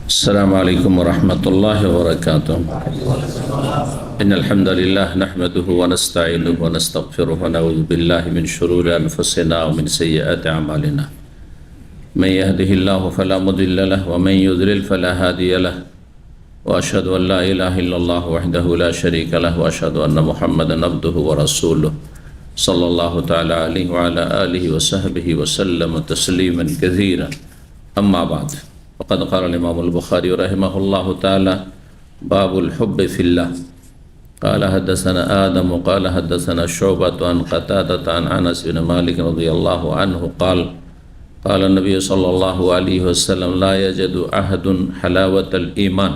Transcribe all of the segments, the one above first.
السلام عليكم ورحمة الله وبركاته. إن الحمد لله نحمده ونستعينه ونستغفره ونعوذ بالله من شرور أنفسنا ومن سيئات أعمالنا. من يهده الله فلا مضل له ومن يضلل فلا هادي له وأشهد أن لا إله إلا الله وحده لا شريك له وأشهد أن محمدا عبده ورسوله صلى الله تعالى عليه وعلى آله وصحبه وسلم تسليما كثيرا. أما بعد، وقد قال الإمام البخاري رحمه الله تعالى: باب الحب في الله. قال حدثنا آدم قال حدثنا شعبة عن قتادة عن أنس بن مالك رضي الله عنه قال قال النبي صلى الله عليه وسلم: لا يجد أحد حلاوة الإيمان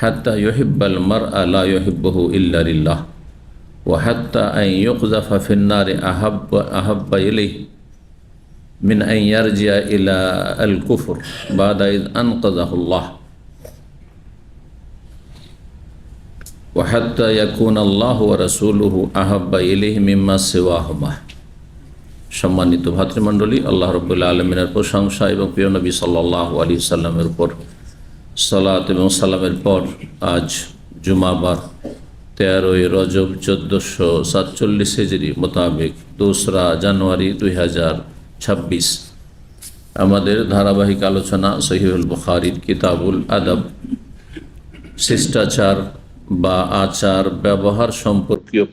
حتى يحب المرء لا يحبه إلا لله وحتى أن يقذف في النار أحب إليه من أن يرجع إلى الكفر بعد إذ أنقذه الله وحتى يكون الله ورسوله أحب إليه مما سواهما। সম্মানিত ভাতৃমণ্ডলী, আল্লাহ রাব্বুল আলামিনের প্রশংসা এবং প্রিয় নবী সাল্লাল্লাহু আলাইহি সাল্লামের উপর সালাত এবং সালামের পর আজ জুমাবার 13ই রজব 1447 হিজরি মোতাবেক 2রা জানুয়ারি 2026 আমাদের ধারাবাহিক আলোচনা সহিহুল বুখারীর কিতাবুল আদব শিষ্টাচার বা আচার ব্যবহার সম্পর্কীয়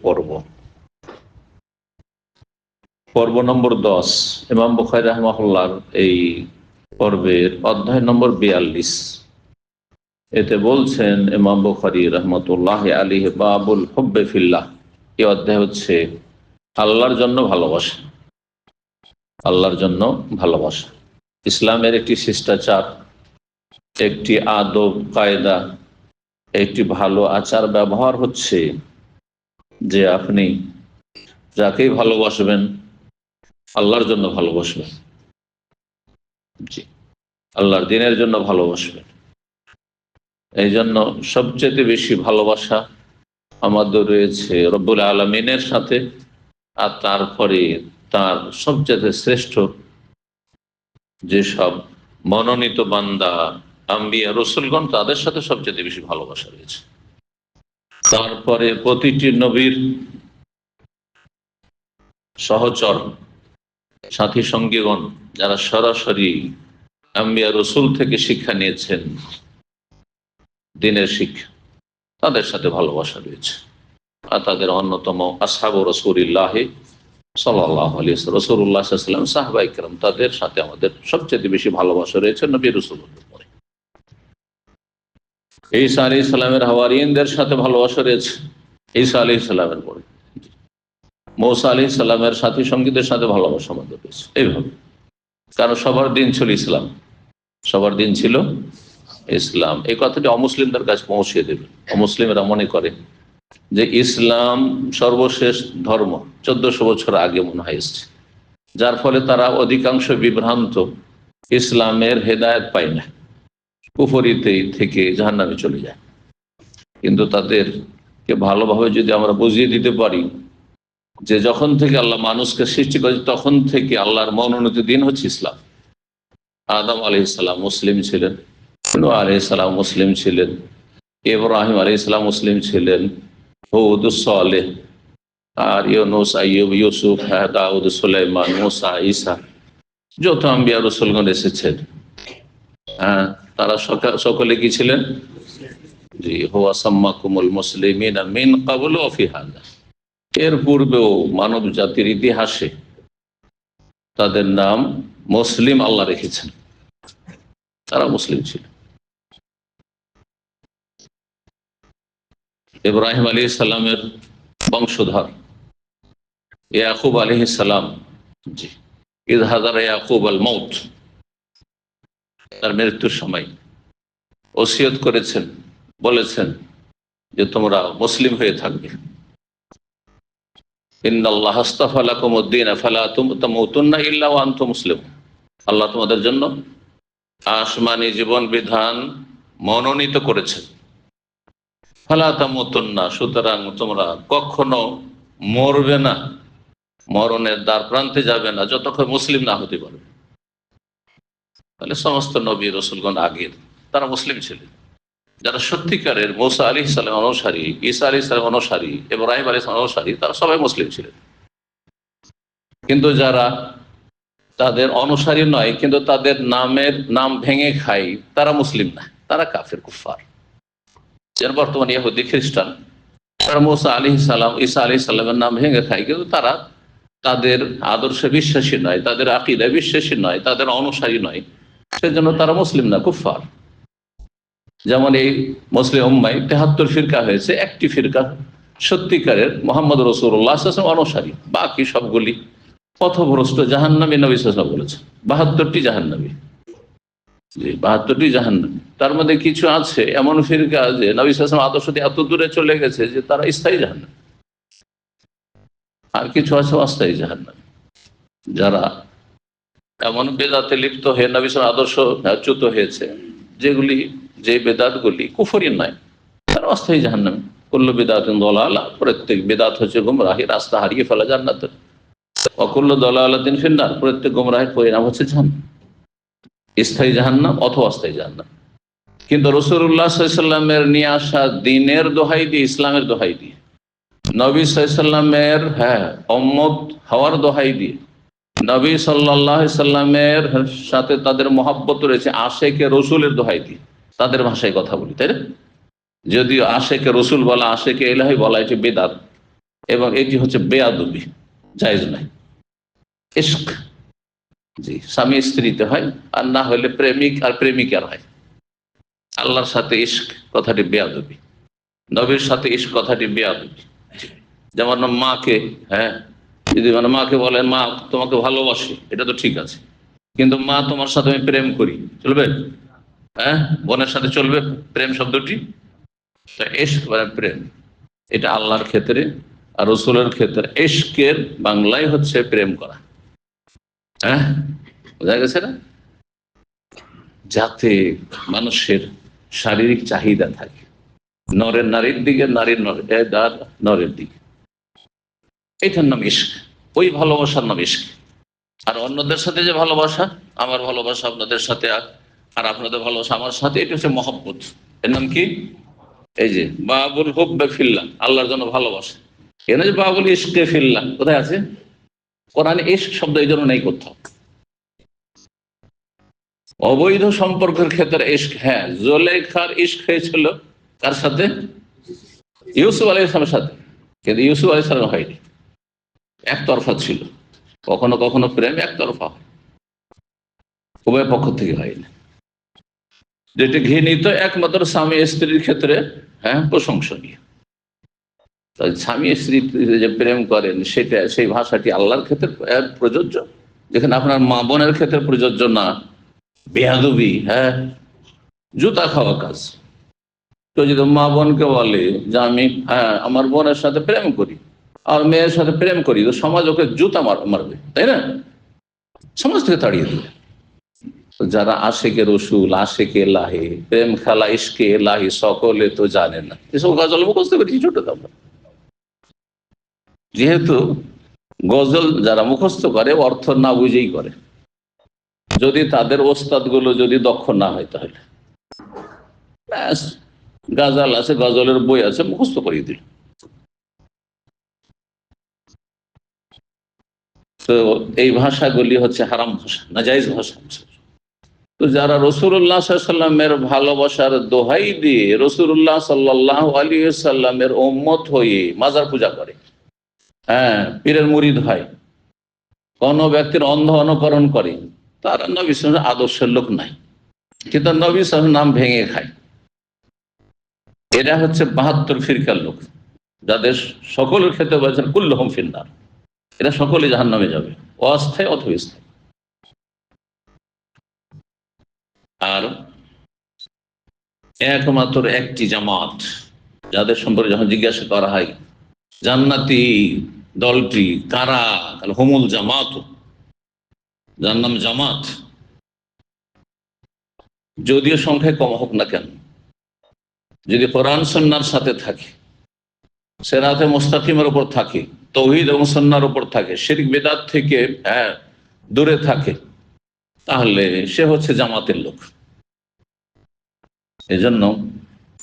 পর্ব নম্বর 10। ইমাম বুখারী রাহিমাহুল্লাহর এই পর্বের অধ্যায় নম্বর 42। এতে বলছেন ইমাম বুখারী রাহমাতুল্লাহি আলাইহি, বাবুল হুব্বে ফিল্লাহ। এই অধ্যায় হচ্ছে আল্লাহর জন্য ভালোবাসা। আল্লাহর জন্য ভালোবাসা ইসলামের একটি শিষ্টাচার, একটি আদব কায়দা, একটি ভালো আচার ব্যবহার হচ্ছে যে আপনি যাকেই ভালোবাসবেন আল্লাহর জন্য ভালোবাসবেন, জি, আল্লাহর দ্বীনের জন্য ভালোবাসবেন। এই জন্য সবচেয়ে বেশি ভালোবাসা আমাদের রয়েছে রব্বুল আলামিনের সাথে, আর তারপরে তার সবচেয়ে শ্রেষ্ঠ যেসব মনোনীত বান্দা আম্বিয়া রসুলগণ তাদের সাথে সবচেয়ে বেশি ভালোবাসা রয়েছে। তারপরে প্রতিটি নবীর সহচর সাথী সঙ্গীগণ যারা সরাসরি আম্বিয়া রসুল থেকে শিক্ষা নিয়েছেন, দ্বীনের শিক্ষা, তাদের সাথে ভালোবাসা রয়েছে। আর তাদের অন্যতম আসহাবু রাসূলিল্লাহ সাল্লাল্লাহু আলাইহি ওয়াসাল্লাম, রাসূলুল্লাহ সাল্লাল্লাহু আলাইহি ওয়াসাল্লাম, সাহাবায়ে কেরাম, তাদের সাথে আমাদের সবচেয়ে বেশি ভালোবাসা রয়েছে নবী রাসূলদের পরে। ঈসা আলাইহিস সালামের হাওয়ারিয়িনদের সাথে ভালোবাসা রয়েছে ঈসা আলাইহিস সালামের পরে। মূসা আলাইহিস সালামের সাথী সঙ্গীদের সাথে ভালোবাসা আমাদের রয়েছে। এইভাবে, কারণ সবার দিন ছিল ইসলাম, সবার দিন ছিল ইসলাম। এই কথাটি অমুসলিমদের কাছে পৌঁছে দেবে। অমুসলিমরা মনে করে যে ইসলাম সর্বশেষ ধর্ম, 1400 বছর আগে মনে হয় এসছে, যার ফলে তারা অধিকাংশ বিভ্রান্ত, ইসলামের হেদায়েত পায় না, কুফরিতে থেকে জাহান্নামে চলে যায়। কিন্তু তাদেরকে ভালোভাবে যদি আমরা বুঝিয়ে দিতে পারি যে যখন থেকে আল্লাহ মানুষকে সৃষ্টি করেছে তখন থেকে আল্লাহর মনোনীত দিন হচ্ছে ইসলাম। আদম আলাইহিস সালাম মুসলিম ছিলেন, নূহ আলাইহিস সালাম মুসলিম ছিলেন, ইব্রাহিম আলাইহিস সালাম মুসলিম ছিলেন, হুদ, সালেহ, আর ইউনূস, আইয়ুব, ইউসুফ, দাউদ, সুলাইমান, মূসা, ঈসা, যত আম্বিয়া রাসূলগণ এসেছেন, তারা সকলে কি ছিলেন? জি, হুয়া সাম্মাকুমুল মুসলিমিনা মিন ক্বাবলু ওয়া ফি হাযা। এর পূর্বেও মানব জাতির ইতিহাসে তাদের নাম মুসলিম আল্লাহ রেখেছেন, তারা মুসলিম ছিল। ইব্রাহিম আলাইহিস সালামের বংশধর ইয়াকুব আলাইহিস সালাম, জি, ইয হাযারা ইয়াকুব আল মাউত, তার মৃত্যুর সময় ওসিয়ত করেছেন, বলেছেন যে তোমরা মুসলিম হয়ে থাকবে। ইন্নাল্লাহা আস্তাফা লাকুমুদ-দীন ফালা তামুতুন্না ইল্লা ওয়া আনতুম মুসলিমুন। আল্লাহ তোমাদের জন্য আসমানি জীবন বিধান মনোনীত করেছেন, ফালা তামুতুন্না, সুতরাং তোমরা কখনো মরবে না, মরণের দ্বার প্রান্তে যাবে না যতক্ষণ মুসলিম না হতে পারবে। তাহলে সমস্ত নবী রসুলগণ আগের, তারা মুসলিম ছিলেন। যারা সত্যিকারের মূসা আলাইহিস সালাম অনুসারী, ঈসা আলাইহিস সালাম অনুসারী, ইব্রাহিম আলাইহিস সালাম অনুসারী, তারা সবাই মুসলিম ছিলেন। কিন্তু যারা তাদের অনুসারী নয়, কিন্তু তাদের নাম ভেঙে খায়, তারা মুসলিম না, তারা কাফের কুফার। যেন বর্তমানে ইহুদি খ্রিস্টান, তারা মূসা আলাইহিস সালাম, ঈসা আলাইহিস সালামের নাম ভেঙে খায়, কিন্তু তারা তাদের আদর্শে বিশ্বাসী নয়, তাদের আকীদায় বিশ্বাসী নয়, তাদের অনুসারী নয়, সেজন্য তারা মুসলিম না, কুফার। যেমন এই মুসলিম উম্মায় ৭৩ ফিরকা হয়েছে, একটি ফিরকা সত্যিকারের মুহাম্মদ রাসূলুল্লাহ সাল্লাল্লাহু আলাইহি ওয়াসাল্লাম অনুসারী, বাকি সবগুলি পথভ্রষ্ট, জাহান্নামী। নবী সাল্লাল্লাহু আলাইহি ওয়াসাল্লাম বলেছেন ৭২টি জাহান্নামী, ৭২টি জাহান্নামী। তার মধ্যে কিছু আছে এমন ফিরকা যে নবী সাল্লাল্লাহু আলাইহি ওয়াসাল্লাম আদর্শ দিয়ে এত দূরে চলে গেছে যে তারা স্থায়ী জাহান্নামী, আর কিছু আছে অস্থায়ী জাহান্নামী। যারা এমন বেদাতে লিপ্ত হয়ে নবী সাল্লাল্লাহু আলাইহি ওয়াসাল্লাম আদর্শ চ্যুত হয়েছে, যে বেদাতগুলি কুফরি নয়, তারা অস্থায়ী জাহান্নামী। কুল্লু বিদআতিন দালালাহ, প্রত্যেক বেদাত হচ্ছে গুমরাহি, রাস্তা হারিয়ে ফেলা জান্নাতের। ওয়া কুল্লু দালালাতিন ফিন্নার, প্রত্যেক গুমরাহির পরিণাম হচ্ছে জাহান্নাম, স্থায়ী জাহান্নাম অথবা অস্থায়ী জাহান্নাম। কিন্তু রাসূলুল্লাহ সাল্লাল্লাহু আলাইহি ওয়াসাল্লামের নিয়ে আসা দ্বীনের দোহাই দিয়ে, ইসলামের দোহাই দিয়ে, নবী সাল্লাল্লাহু আলাইহি ওয়াসাল্লামের উম্মত হওয়ার দোহাই দিয়ে, নবী সাল্লাল্লাহু আলাইহি ওয়াসাল্লামের সাথে তাদের মহব্বত রয়েছে আশেকে রসুলের দোহাই দিয়ে, তাদের ভাষায় কথা বলি, তাই না? যদিও আশেকে রসুল বলা, আশেকে ইলাহি বলা, এটি বেদাত এবং এটি হচ্ছে বেয়াদবি, জায়েজ নাই। ইশক, জি, স্বামী স্ত্রীতে হয়, আর না হলে প্রেমিক আর প্রেমিকার হয়। আল্লাহর সাথে ইশক কথাটি বেয়াদবি, নবীর সাথে ইশক কথাটি বেয়াদবি। যেমন মাকে, যদি মানে মাকে বলেন মা তোমাকে ভালোবাসি, এটা তো ঠিক আছে, কিন্তু মা তোমার সাথে আমি প্রেম করি, চলবে? বোনের সাথে চলবে প্রেম শব্দটি? ইশক মানে প্রেম, এটা আল্লাহর ক্ষেত্রে আর রসুলের ক্ষেত্রে ইশকের বাংলায় হচ্ছে প্রেম করা। বোঝা গেছে না? যাতে মানুষের শারীরিক চাহিদা থাকে, নরের নারীর দিকে, নারীর নরের দিকে, এটার নাম ইশক। ওই ভালোবাসার নাম ইশক। আর অন্যদের সাথে যে ভালোবাসা, আমার ভালোবাসা আপনাদের সাথে আর আপনাদের ভালোবাসা আমার সাথে, এটা হচ্ছে মহব্বত। এর নাম কি? এই যে বাবুল হুব্বে ফিল্লাহ, আল্লাহর জন্য ভালোবাসা। এর যে বাবুল ইশকে ফিল্লাহ কোথায় আছে? কোরআনে ইশক শব্দ এই জন্য নেই কোথাও। অবৈধ সম্পর্কের ক্ষেত্রে ইশক, জুলেখার ইশক হয়েছিল কার সাথে? ইউসুফ আলাইহিস সালামের সাথে, কিন্তু ইউসুফ আলাইহিস সালাম হয়নি, একতরফা ছিল। কখনো কখনো প্রেম একতরফা হয়, উভয় পক্ষ থেকে হয়নি। যেটি ঘৃণিত একমাত্র স্বামী স্ত্রীর ক্ষেত্রে প্রশংসনীয়। স্বামী স্ত্রী যে প্রেম করেন, সেটা, সেই ভাষাটি আল্লাহর ক্ষেত্রে প্রযোজ্য, যেখানে আপনার মা বোনের ক্ষেত্রে প্রযোজ্য না। বেয়াদবি, জুতা খাওয়া কাজ। তো যদি মা বোনকে বলে যে আমি আমার বোনের সাথে প্রেম করি আর মেয়ের সাথে প্রেম করি, তো সমাজ ওকে জুতা মারবে, তাই না? সমাজ থেকে তাড়িয়ে দেবে। যারা আশেকে রসুল, আশেকে এলাহি, প্রেম খেলা ইশকে এলাহি সকলে তো জানে না, এসব গজল মুখস্থ করেছি ছোট আমরা। যেহেতু গজল যারা মুখস্থ করে অর্থ না বুঝেই করে, যদি তাদের ওস্তাদ গুলো যদি দক্ষ না হয়, তাহলে ব্যাস, গাজাল আছে, গজলের বই আছে, মুখস্থ করিয়ে দিল। তো এই ভাষাগুলি হচ্ছে হারাম ভাষা, নাজায়েজ ভাষা। তো যারা রাসূলুল্লাহ সাল্লাল্লাহু আলাইহি ওয়াসাল্লামের ভালোবাসার দোহাই দিয়ে রাসূলুল্লাহ সাল্লাল্লাহু আলাইহি ওয়াসাল্লামের উম্মত হয়ে মাজার পূজা করে, পীরের মুরিদ হয়, কোন ব্যক্তির অন্ধ অনুকরণ করে, তারা নবী সাল্লাল্লাহু আলাইহি ওয়াসাল্লামের আদর্শের লোক নাই, কিন্তু নবী সাল্লাল্লাহু আলাইহি ওয়াসাল্লামের নাম ভেঙে খায়। এরা হচ্ছে ৭২ ফিরকার লোক, যাদের সকলের ক্ষেত্রে বলেছেন কুল্লুহুম ফিন্নার, এরা সকলে জাহান্নামে যাবে, অস্থায়ী অথবা স্থায়ী। আর একমাত্র একটি জামাত, যাদের সম্পর্কে যখন জিজ্ঞাসা করা হয় জান্নাতি দলটি কারা, হুমুল জামাত, যার নাম জামাত, যদিও সংখ্যায় কম হোক না কেন, যদি কোরআন সুন্নাহর সাথে থাকে, সিরাতে মুস্তাকিমের উপর থাকে, তাওহীদ এবং সুন্নাহর উপর থাকে, শিরক বিদআত থেকে দূরে থাকে, তাহলে সে হচ্ছে জামাতের লোক। এজন্য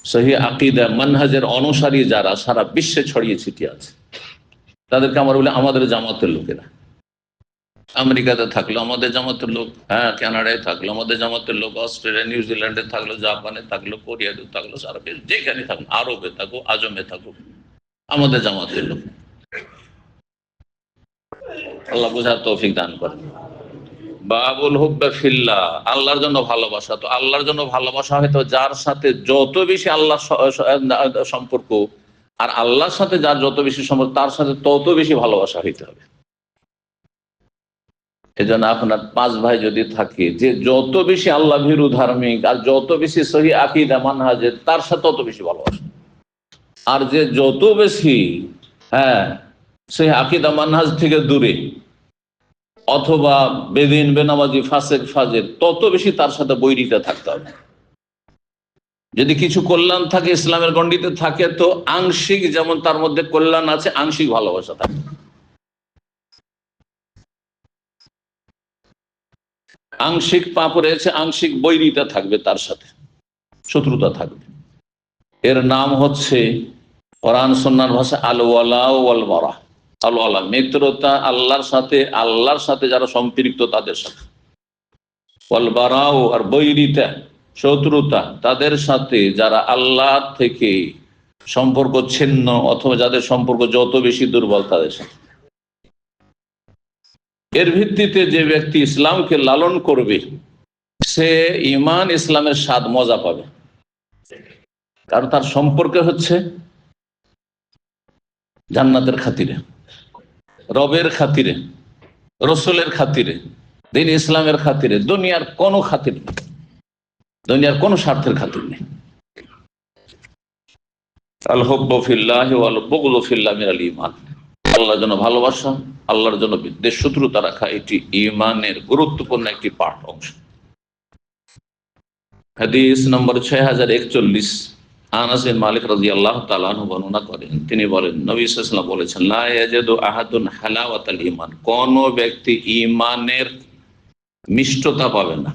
সহি আকীদা মানহাজের অনুসারী যারা সারা বিশ্বে ছড়িয়ে ছিটিয়ে আছে, তাদেরকে আমরা বলি আমাদের জামাতের লোকেরা। আমেরিকাতে থাকলো আমাদের জামাতের লোক, হ্যাঁ, কানাডায় থাকলো আমাদের জামাতের লোক, অস্ট্রেলিয়া নিউজিল্যান্ডে থাকলো, জাপানে থাকলো, কোরিয়াতে থাকলো, সারা বিশ্ব যেখানে থাকুক, আরবে থাকুক, আজমে থাকুক, আমাদের জামাতের লোক। আল্লাহ বুঝার তৌফিক দান করেন। বাবুল হুব্বে ফিল্লাহ, আল্লাহর জন্য ভালোবাসা। তো আল্লাহর জন্য ভালোবাসা হয়তো যার সাথে যত বেশি আল্লাহ সম্পর্ক, আর আল্লাহর সাথে যার যত বেশি সম্পর্ক, তার সাথে তত বেশি ভালোবাসা হইতে হবে। এজন্য আপনার 5 ভাই যদি থাকে, যে যত বেশি আল্লাহ ভীরু ধার্মিক আর যত বেশি সহি আকীদা মানহাজের, তার সাথে তত বেশি ভালোবাসা। আর যে যত বেশি সেই আকীদা মানহাজ থেকে দূরে, অথবা বেদিন বেনামাজি ফাসেক ফাজের, তত বেশি তার সাথে বৈরিতা থাকতে হবে। যদি কিছু কল্যাণ থাকে, ইসলামের গণ্ডিতে থাকে, তো আংশিক যেমন তার মধ্যে কল্যাণ আছে, আংশিক ভালোবাসা থাকে। আংশিক পাপ রয়েছে, আংশিক বৈরিতা থাকবে, তার সাথে শত্রুতা থাকবে। এর নাম হচ্ছে কোরআন সুন্নাহর ভাষা আল ওয়ালা ওয়াল বারা। আল ওয়ালা মিত্রতা আল্লাহর সাথে যারা সম্পৃক্ত তাদের সাথে, ওয়াল বারাও আর বৈরিতা শত্রুতা তাদের সাথে যারা আল্লাহ থেকে সম্পর্ক ছিন্ন, অথবা যাদের সম্পর্ক যত বেশি দুর্বল তাদের সাথে। এর ভিত্তিতে যে ব্যক্তি ইসলামকে লালন করবে, সে ঈমান ইসলামের স্বাদ মজা পাবে, কারণ তার সম্পর্কে হচ্ছে জান্নাতের খাতিরে, রবের খাতিরে, রসুলের খাতিরে, দিন ইসলামের খাতিরে, দুনিয়ার কোনো খাতির নেই, দুনিয়ার কোনো স্বার্থের খাতির নেই। আল হুব্বু ফিল্লাহি ওয়াল বুগযু ফিল্লাহি মিনাল ঈমান। আল্লাহর জন্য ভালোবাসা, আল্লাহর জন্য বিদ্বেষ শত্রুতা রাখা, এটি ঈমানের গুরুত্বপূর্ণ একটি পার্ট, অংশ। হাদিস নম্বর 6041, আনাস বিন মালিক রাদিয়াল্লাহু তাআলা আনহু বর্ণনা করেন, তিনি বলেন, নবী সাল্লাল্লাহু আলাইহি ওয়াসাল্লাম বলেছেন, লা ইয়াজিদু আহাদুন হালাওয়াতাল ঈমান, কোন ব্যক্তি ঈমানের মিষ্টতা পাবে না,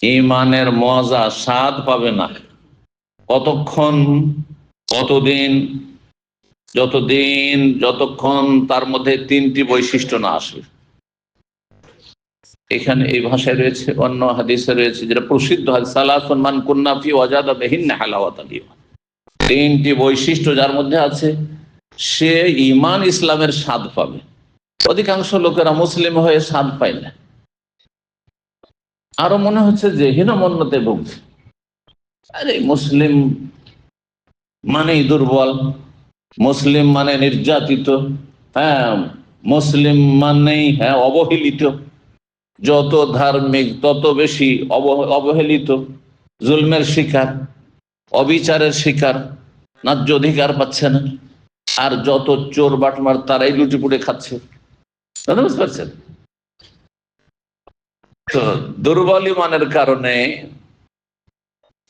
ঈমানের মজা স্বাদ পাবে না, যতক্ষণ তার মধ্যে 3টি বৈশিষ্ট্য না আসবে। এখানে এই ভাষায় রয়েছে, অন্য হাদিসে রয়েছে, যেটা প্রসিদ্ধ হাদিস, সালাসুন মান কুন্না ফি ওয়াজাদা বিহিন্না হালাওয়াতাল ঈমান। 3টি বৈশিষ্ট্য যার মধ্যে আছে, সে ঈমান ইসলামের স্বাদ পাবে। অধিকাংশ লোকেরা মুসলিম হয়ে স্বাদ পায় না, আরো মনে হচ্ছে যে হীনমন্যতে ভুগছে। আরে মুসলিম মানেই দুর্বল, মুসলিম মানে নির্যাতিত, মুসলিম মানেই অবহেলিত, যত ধার্মিক তত বেশি অবহেলিত, জুলমের শিকার, অবিচারের শিকার, ন্যায্য অধিকার পাচ্ছে না, আর যত চোর বাটমার তারাই লুটি পুড়ে খাচ্ছে। বুঝতে পারছেন? তো দুর্বল ঈমানের কারণে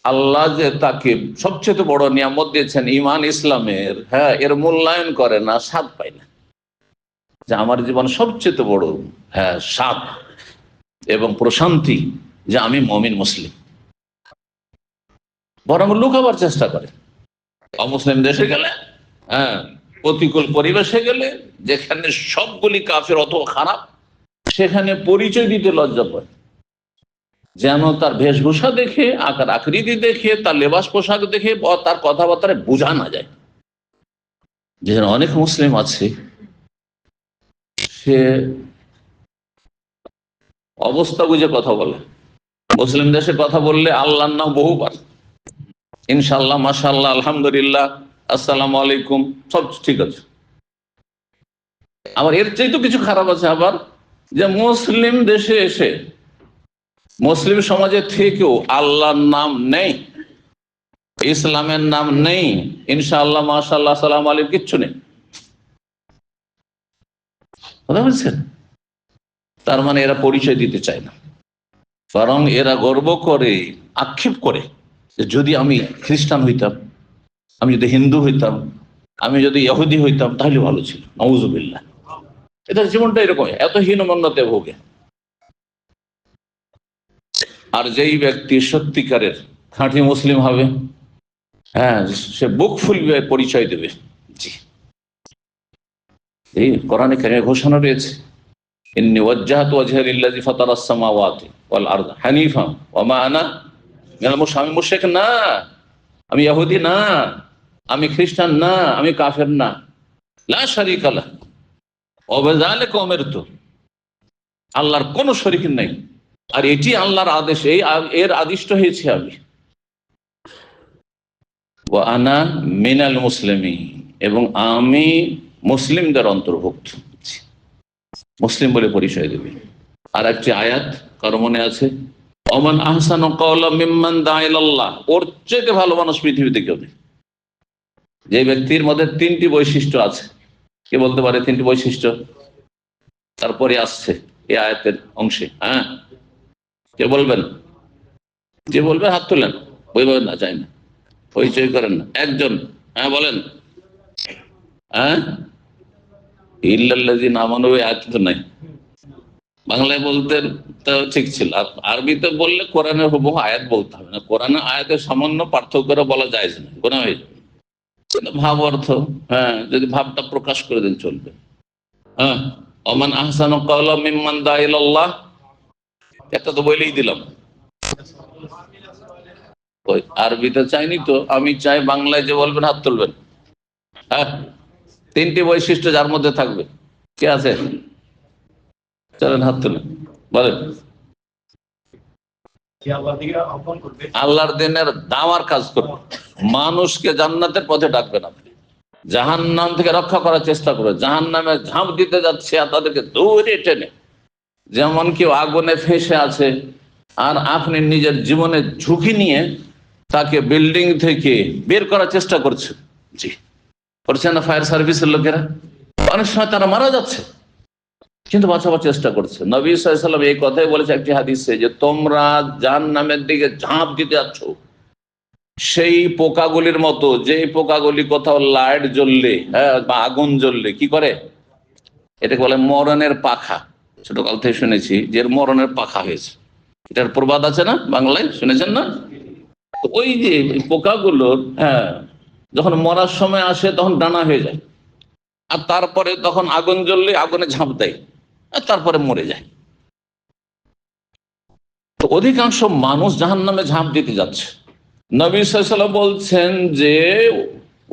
আল্লাহ যে তাকে সবচেয়ে বড় নিয়ামত দিয়েছেন ঈমান ইসলামের, এর মূল্যায়ন করে না, স্বাদ পায় না, যে আমার জীবন সবচেয়ে বড় স্বাদ এবং প্রশান্তি যে আমি মুমিন মুসলিম, বরং লুকাবার চেষ্টা করে। অমুসলিম দেশে গেলে, প্রতিকূল পরিবেশে গেলে, যেখানে সবগুলি কাফের অথবা খারাপ, সেখানে পরিচয় দিতে লজ্জা পায়, যেন তার বেশভূষা দেখে, আকার আকৃতি দেখে, তার লেবাস পোশাক দেখে, তার কথাবার্তায় বোঝা না যায়। যে অনেক মুসলিম আছে, সে অবস্থা বুঝে কথা বলে। মুসলিম দেশে কথা বললে আল্লাহর নাম বহুবার, ইনশাল্লাহ, মাশাআল্লাহ, আলহামদুলিল্লাহ, আসসালামু আলাইকুম, সব ঠিক আছে। আবার এর চাইতে কিছু খারাপ আছে, আবার যে মুসলিম দেশে এসে, মুসলিম সমাজে থেকেও আল্লাহর নাম নেই, ইসলামের নাম নেই, ইনশাআল্লাহ, মাশাআল্লাহ, আসসালামু আলাইকুম, কিচ্ছু নেই। কথা বলছেন? তার মানে এরা পরিচয় দিতে চায় না, বরং এরা গর্ব করে, আক্ষেপ করে, যদি আমি খ্রিস্টান হইতাম, আমি যদি হিন্দু হইতাম, আমি যদি ইহুদি হইতাম, তাহলে ভালো ছিল। নাউযুবিল্লাহ। এদের জীবনটা এরকম, এত হীনমন্যতে ভোগে। আর যেই ব্যক্তি সত্যিকারের খাঁটি মুসলিম হবে। হ্যাঁ, সে বুক ফুলবে, পরিচয় দেবে। জি, এই কোরআনে কারিমে ঘোষণা রয়েছে, ইন্নী ওয়াজ্জাহতু ওয়াজহিয়া লিল্লাযী ফাতারাস সামাওয়াতি ওয়াল আরদ হানিফা ওয়া মা আনা মিনাল মুশরিকিন। আমি মুশরিক না, আমি ইহুদি না, আমি খ্রিস্টান না, আমি কাফের না। লা শারীকা লাহ ওয়া বিযালিকা উমিরতু। আল্লাহর কোন শরীক নেই, আর এটি আল্লাহর আদেশ, এর আদিষ্ট হয়েছে আমি। ওয়া আনা মিনাল মুসলিমিন, এবং আমি মুসলিমদের অন্তর্ভুক্ত। মুসলিম বলে পরিচয় দেবে। আর একটি আয়াত কারো মনে আছে, ওমান আহসানু কাওলাম মিম্মান দাআ ইলাল্লাহ, ওর চেয়ে ভালো মানুষ পৃথিবীতে কেউ নেই। যে ব্যক্তির মধ্যে তিনটি বৈশিষ্ট্য আছে, কে বলতে পারে তিনটি বৈশিষ্ট্য? তারপরে আসছে এই আয়াতের অংশে। হ্যাঁ, কে বলবেন? যে বলবে হাত তোলেন, ওইভাবে না, চাই না, পরিচয় করেন না, একজন। হ্যাঁ বলেন। হ্যাঁ, ইল্লাল্লাযিনা আমানু, ওই আয়াত তো নাই। বাংলায় বলতে তো ঠিক ছিল, আর আরবিতে বললে কোরআনের হুবহু আয়াত বলতে হবে না। কোরআনের আয়াতের সামান্য পার্থক্য করে বলা যায় না, গুনাহ হয়ে যাবে। ভাব অর্থ, হ্যাঁ, যদি ভাবটা প্রকাশ করে দেন চলবে। হ্যাঁ, ওমান আহসানু কাওলাম মিম্মান দাআ ইলাল্লাহ, একটা তো বলেই দিলাম। ওই আরবিতে চাইনি তো, আমি চাই বাংলায় যে বলবেন হাত তুলবেন। হ্যাঁ, তিনটি বৈশিষ্ট্য যার মধ্যে থাকবে, কে আছে? চলেন হাত তুলেন, বলেন। আল্লাহর দিনের দাওয়ার কাজ করবে, মানুষকে জান্নাতের পথে ডাকবেন আপনি, জাহান্নাম থেকে রক্ষা করার চেষ্টা করবে। জাহান্নামে ঝাঁপ দিতে যাচ্ছে আর তাদেরকে দৌড়ে টেনে, যেমন কেউ আগুনে ফেঁসে আছে আর আপনি নিজের জীবনের ঝুঁকি নিয়ে তাকে বিল্ডিং থেকে বের করার চেষ্টা করছেন। জি, করছে না ফায়ার সার্ভিসের লোকেরা? অনেক সময় তারা মারা যাচ্ছে, কিন্তু বাঁচাবার চেষ্টা করছে। নবী সাল্লাল্লাহু আলাইহি ওয়াসাল্লাম এই কথাই বলেছে একটি হাদিসে, যে তোমরা জাহান্নামের দিকে ঝাঁপ দিতে যাচ্ছ সেই পোকাগুলির মতো, যে পোকাগুলি কোথাও লাইট জ্বললে, হ্যাঁ, বা আগুন জ্বললে কি করে, এটাকে বলে মরণের পাখা। ছোটকাল থেকে শুনেছি যে মরণের পাখা হয়েছে, এটার প্রবাদ আছে না, বাংলায় শুনেছেন না? ওই যে পোকাগুলোর, হ্যাঁ, যখন মরার সময় আসে তখন ডানা হয়ে যায়, আর তারপরে তখন আগুন জ্বললে আগুনে ঝাঁপ দেয়, আর তারপরে মরে যায়। তো অধিকাংশ মানুষ জাহান্নামে ঝাঁপ দিতে যাচ্ছে। নবী সাল্লাল্লাহু আলাইহি ওয়াসাল্লাম বলছেন যে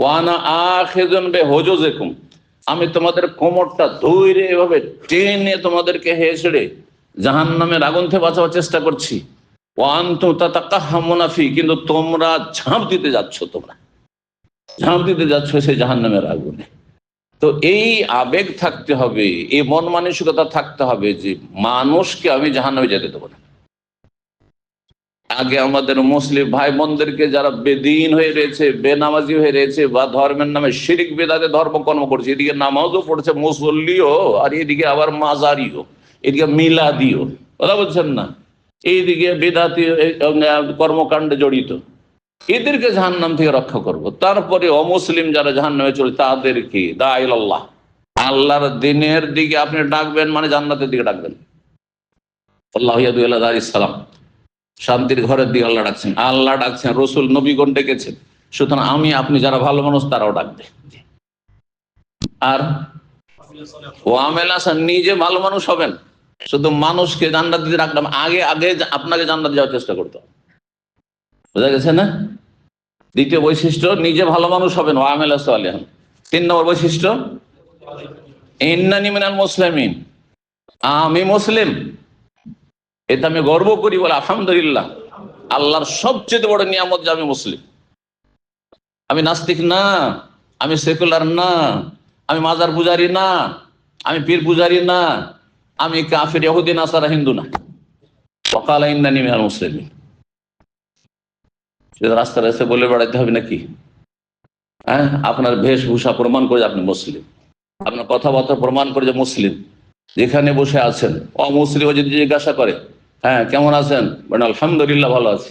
ওয়ানা আখিযুন বিহুজুজিকুম, আমি তোমাদের কোমরটা ধরে এভাবে টেনে তোমাদেরকে হেঁচড়ে জাহান্নামের আগুন থেকে বাঁচাবার চেষ্টা করছি। ওয়া আনতুম তাতাকাহহামুনা ফি, কিন্তু তোমরা ঝাঁপ দিতে যাচ্ছ, তোমরা ঝাঁপ দিতে যাচ্ছ সেই জাহান্নামের আগুনে। তো এই আবেগ থাকতে হবে, এই মন মানসিকতা থাকতে হবে যে মানুষকে আমি জাহান্নামে যেতে দেবো না। আগে আমাদের মুসলিম ভাই বোনদেরকে যারা বেদিন হয়ে রয়েছে, বেনামাজি হয়ে রয়েছে, বা ধর্মের নামে শিরিক বেদাতে ধর্মকর্ম করছে, এদিকে নামাজও পড়ছে, মুসল্লিও, আর এদিকে আবার মাজারিও, এদিকে মিলাদিও, কথা বলছেন না, এইদিকে বেদাতি কর্মকাণ্ডে জড়িত, এদেরকে জাহান্নাম থেকে রক্ষা করব। তারপরে অমুসলিম যারা জাহান্নামে চলে তাদেরকে দাআ ইলাল্লাহ, আল্লাহর দিনের দিকে আপনি ডাকবেন, মানে জান্নাতের দিকে ডাকবেন। আল্লাহু ইয়াদউ ইলা দারিস সালাম, শান্তির ঘরের দিকে আল্লাহ ডাকছেন, আল্লাহ ডাকছেন, রসুল নবীগণ ডেকেছেন। সুতরাং আমি আপনি যারা ভালো মানুষ তারাও ডাকবে। আর ও আমেল হাসান, নিজে ভালো মানুষ হবেন, শুধু মানুষকে জান্নাত দিতে রাখলাম, আগে আগে আপনাকে জান্নাত যাওয়ার চেষ্টা করতে হবে। বোঝা গেছে না? দ্বিতীয় বৈশিষ্ট্য, নিজে ভালো মানুষ হবেন, ও আমেল সালিহান। 3 নম্বর বৈশিষ্ট্য, ইন্নানি মিনাল মুসলিমিন, আমি মুসলিম, এতে আমি গর্ব করি, বলে আলহামদুলিল্লাহ, আল্লাহর সবচেয়ে বড় নিয়ামত যে আমি মুসলিম। আমি নাস্তিক না, আমি সেকুলার না, আমি মাজার পূজারি না, আমি পীর পূজারি না, আমি কাফির, ইহুদি, নাসারা, হিন্দু না। ওয়াকালা ইন্নানি মিনাল মুসলিমিন। রাস্তায় রাস্তায় বলে বেড়াতে হবে নাকি? হ্যাঁ, আপনার বেশভূষা প্রমাণ করে যে আপনি মুসলিম, আপনার কথাবার্তা প্রমাণ করে যে মুসলিম। যেখানে বসে আছেন, অমুসলিম যদি জিজ্ঞাসা করে, হ্যাঁ কেমন আছেন, বলেন আলহামদুলিল্লাহ ভালো আছি।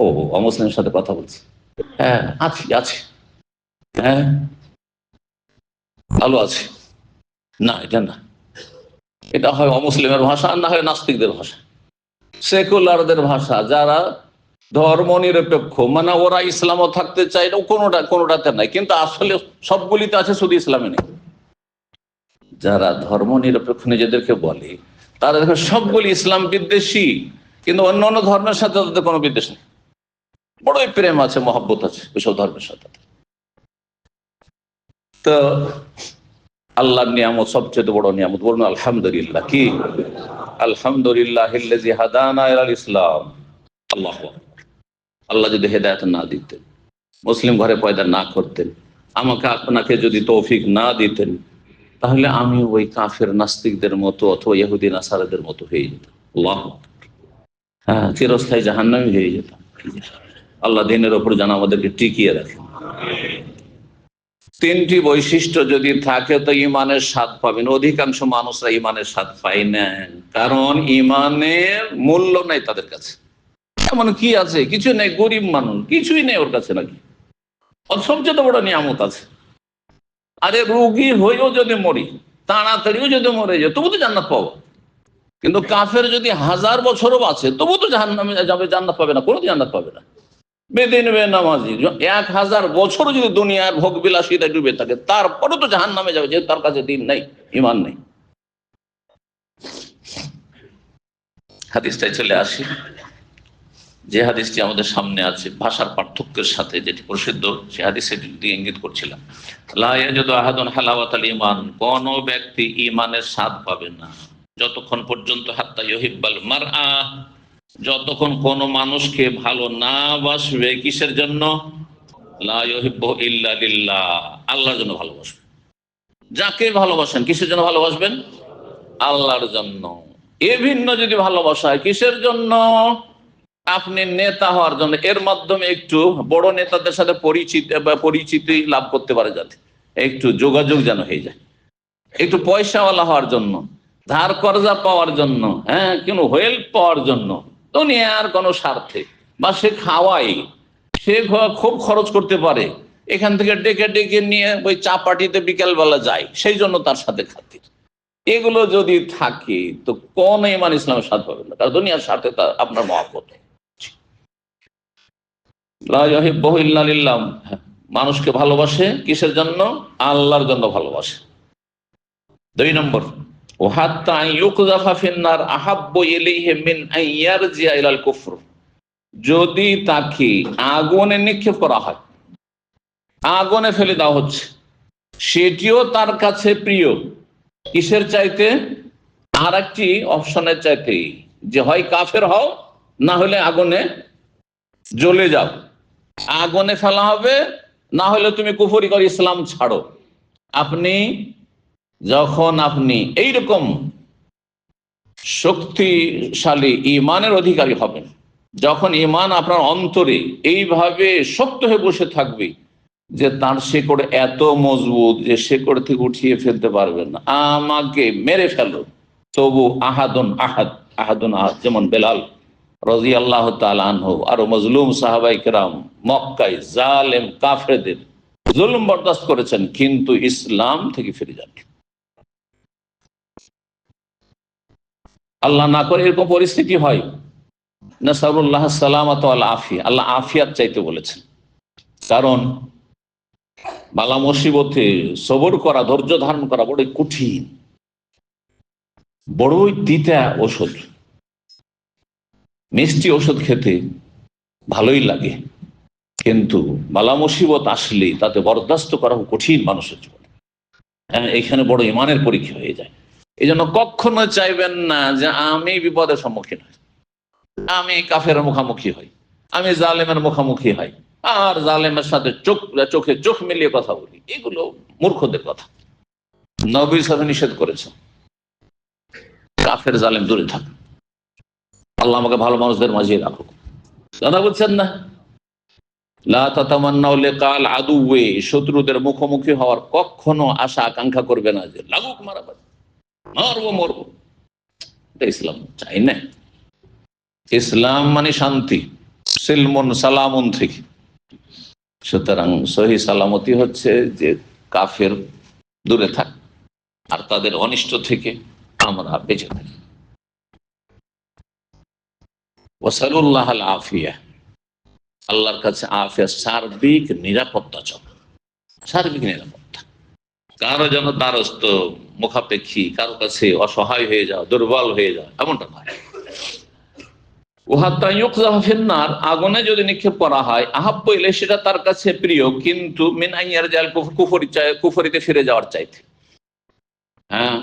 ও, অমুসলিমের সাথে কথা বলছি, হ্যাঁ আছি আছি, হ্যাঁ ভালো আছি। না, এটা না, এটা হয় অমুসলিমের ভাষা, না হয় নাস্তিকদের ভাষা, সেকুলারদের ভাষা, যারা ধর্ম নিরপেক্ষ, মানে ওরা ইসলামও থাকতে চায় না, কোনোটাতে নাই, কিন্তু আসলে সবগুলিতে আছে, শুধু ইসলামে নেই। যারা ধর্ম নিরপেক্ষ নিজেদেরকে বলে, তারা দেখো সবগুলি ইসলাম বিদ্বেষী, কিন্তু অন্য অন্য ধর্মের সাথে তাদের কোনো বিদ্বেষ নেই, বড়ই প্রেম আছে, মহব্বত আছে ওইসব ধর্মের সাথে। তো আল্লাহর নিয়ামত সবচেয়ে বড় নিয়ামত, বলুন আলহামদুলিল্লাহ। কি? আলহামদুলিল্লাহ হাদানা ইলাল ইসলাম। আল্লাহ, আল্লাহ যদি হেদায়েত না দিতেন, মুসলিম ঘরে পয়দা না করতেন, আমাকে আপনাকে যদি তৌফিক না দিতেন, তাহলে আমি ওই কাফের নাস্তিকদের মতো অথবা ইহুদি নাসারাদের মতো হয়ে যেতাম। আল্লাহ, হ্যাঁ, চিরস্থায়ী জাহান্নামী হয়ে যেতাম। আল্লাহ দিনের ওপর যেন আমাদেরকে টিকিয়ে রাখেন। তিনটি বৈশিষ্ট্য যদি থাকে তো ইমানের স্বাদ পাবেন। অধিকাংশ মানুষরা ইমানের স্বাদ পায় না, কারণ ইমানের মূল্য নাই তাদের কাছে। এমন কি আছে? কিছু নেই, গরিব মানুষ, কিছুই নেই ওর কাছে, নাকি সবচেয়ে বড় নিয়ামত আছে। আরে রোগী হয়েও যদি মরি, তাড়াতাড়িও যদি মরে যায়, তবু তো জান্নাত পাবো। কিন্তু কাফের যদি 1000 বছরও বাঁচে, তবু তো জাহান্নামে যাবে, জান্নাত পাবে না, কোনো জান্নাত পাবে না। বেদিন বেনামাজি 1000 বছরও যদি দুনিয়ার ভোগ বিলাসিতা ডুবে থাকে, তারপরে তো জাহান্নামে যাবে, যেহেতু তার কাছে দিন নেই, ইমান নেই। হাদিসটাই চলে আসি, যে হাদিসটি আমাদের সামনে আছে, ভাষার পার্থক্যের সাথে যেটি প্রসিদ্ধ, সে হাদিসে দিয়ে ইঙ্গিত করছিলাম। লা ইয়াজিদু আহাদুন হালাওয়াতাল ঈমান, কোন ব্যক্তি ঈমানের স্বাদ পাবে না যতক্ষণ পর্যন্ত হাত্তা ইউহিব্বাল মারআ, যতক্ষণ কোন মানুষকে ভালো না বাসবে। কিসের জন্য? লা ইউহিব্বু ইল্লা লিল্লাহ, আল্লাহর জন্য ভালোবাসবে। যাকে ভালোবাসেন কিসের জন্য ভালোবাসবেন? আল্লাহর জন্য। এ ভিন্ন যদি ভালোবাসা হয় কিসের জন্য? আপনি নেতা হওয়ার জন্য, এর মাধ্যমে একটু বড় নেতাদের সাথে পরিচিতি লাভ করতে পারে, যাতে একটু যোগাযোগ যেন হয়ে যায়, একটু পয়সাওয়ালা হওয়ার জন্য, ধার কর্জা পাওয়ার জন্য, হ্যাঁ, কোনো হেল্প পাওয়ার জন্য, দুনিয়ার কোনো স্বার্থে, বা সে খাওয়াই, সে খুব খরচ করতে পারে, এখান থেকে ডেকে ডেকে নিয়ে ওই চা পার্টিতে বিকেলবেলা যায়, সেই জন্য তার সাথে খাতির। এগুলো যদি থাকে তো কোন ইমান ইসলামের স্বাদ পাবেন না, কারণ দুনিয়ার স্বার্থে তার আপনার মহব্বত। মানুষকে ভালোবাসে কিসের জন্য? আল্লাহর জন্য ভালোবাসে। 2 নম্বর, যদি তাকে আগুনে নিক্ষেপ করা হয়, আগুনে ফেলে দেওয়া হচ্ছে, সেটিও তার কাছে প্রিয়। কিসের চাইতে? আর একটি অপশনের চাইতে, যে হয় কাফের হও, না হলে আগুনে জ্বলে যাও। আগুনে ফেলা হবে, না হলে তুমি কুফরি করে ইসলাম ছাড়ো। যখন আপনি এইরকম শক্তিশালী ইমানের অধিকারী হবেন, যখন ইমান আপনার অন্তরে এইভাবে শক্ত হয়ে বসে থাকবে যে তার শেকড় এত মজবুত যে শেকড় থেকে উঠিয়ে ফেলতে পারবেন না, আমাকে মেরে ফেলো তবু আহাদুন আহাদ, আহাদুন আহাদ, যেমন বেলাল রাদিয়াল্লাহু তাআলা আনহু, আরো মজলুম সাহাবায়ে কেরাম মক্কায় জালেম কাফেরদের জুলুম বরদাস্ত করেছেন, কিন্তু ইসলাম থেকে ফিরে যান। আল্লাহ না করে এরকম পরিস্থিতি হয়, নাসালুল্লাহ সালামাত ওয়াল আফিয়া, আল্লাহ আফিয়াত চাইতে বলেছেন। কারণ বালা মুসিবতে সবর করা, ধৈর্য ধারণ করা বড়ই কঠিন, বড়ই তিতা ওষুধ। মিষ্টি ওষুধ খেতে ভালোই লাগে, কিন্তু বালা মুসিবত আসলে তাতে বরদাস্ত করা কঠিন মানুষের জীবনে। এখানে বড় ইমানের পরীক্ষা হয়ে যায়। এই জন্য কখনো চাইবেন না যে আমি বিপদের সম্মুখীন হই, আমি কাফের মুখামুখি হই, আমি জালেমের মুখামুখি হই, আর জালেমের সাথে চোখে চোখ মিলিয়ে কথা বলি। এগুলো মূর্খদের কথা। নবী সাহেব নিষেধ করেছেন, কাফের জালেম দূরে থাক। আল্লাহ আমাকে ভালো মানুষদের মাঝে রাখুক। কথা বলছেন না? লা তাতামান্নাউ লিকাল আদুওয়ে, শত্রুদের মুখোমুখি হওয়ার কখনো আশা আকাঙ্ক্ষা করবে না যে লাগুক মারামারি, মারবো মরবো। ইসলাম চাই না। ইসলাম মানে শান্তি, সিলমুন সালামুন থেকে। সুতরাং সহি সালামতি হচ্ছে যে কাফের দূরে থাক, আর তাদের অনিষ্ট থেকে আমরা বেঁচে থাকি। ওয়াসালুল্লাহ আল আফিয়া, আল্লাহর কাছে আফিয়া, সার্বিক নিরাপত্তা চাও, সার্বিক নিরাপত্তা। কারো যেন দ্বারস্থ মুখাপেক্ষী, কারো কাছে অসহায় হয়ে যাও, দুর্বল হয়ে যাও, এমনটা নয়। ওহাত্তার আগুনে যদি নিক্ষেপ করা হয়, আহাব্ব ইলাইহি, সেটা তার কাছে প্রিয়, কিন্তু মিন আইয়ার জাল কুফরিতে ফিরে যাওয়ার চাইতে। হ্যাঁ,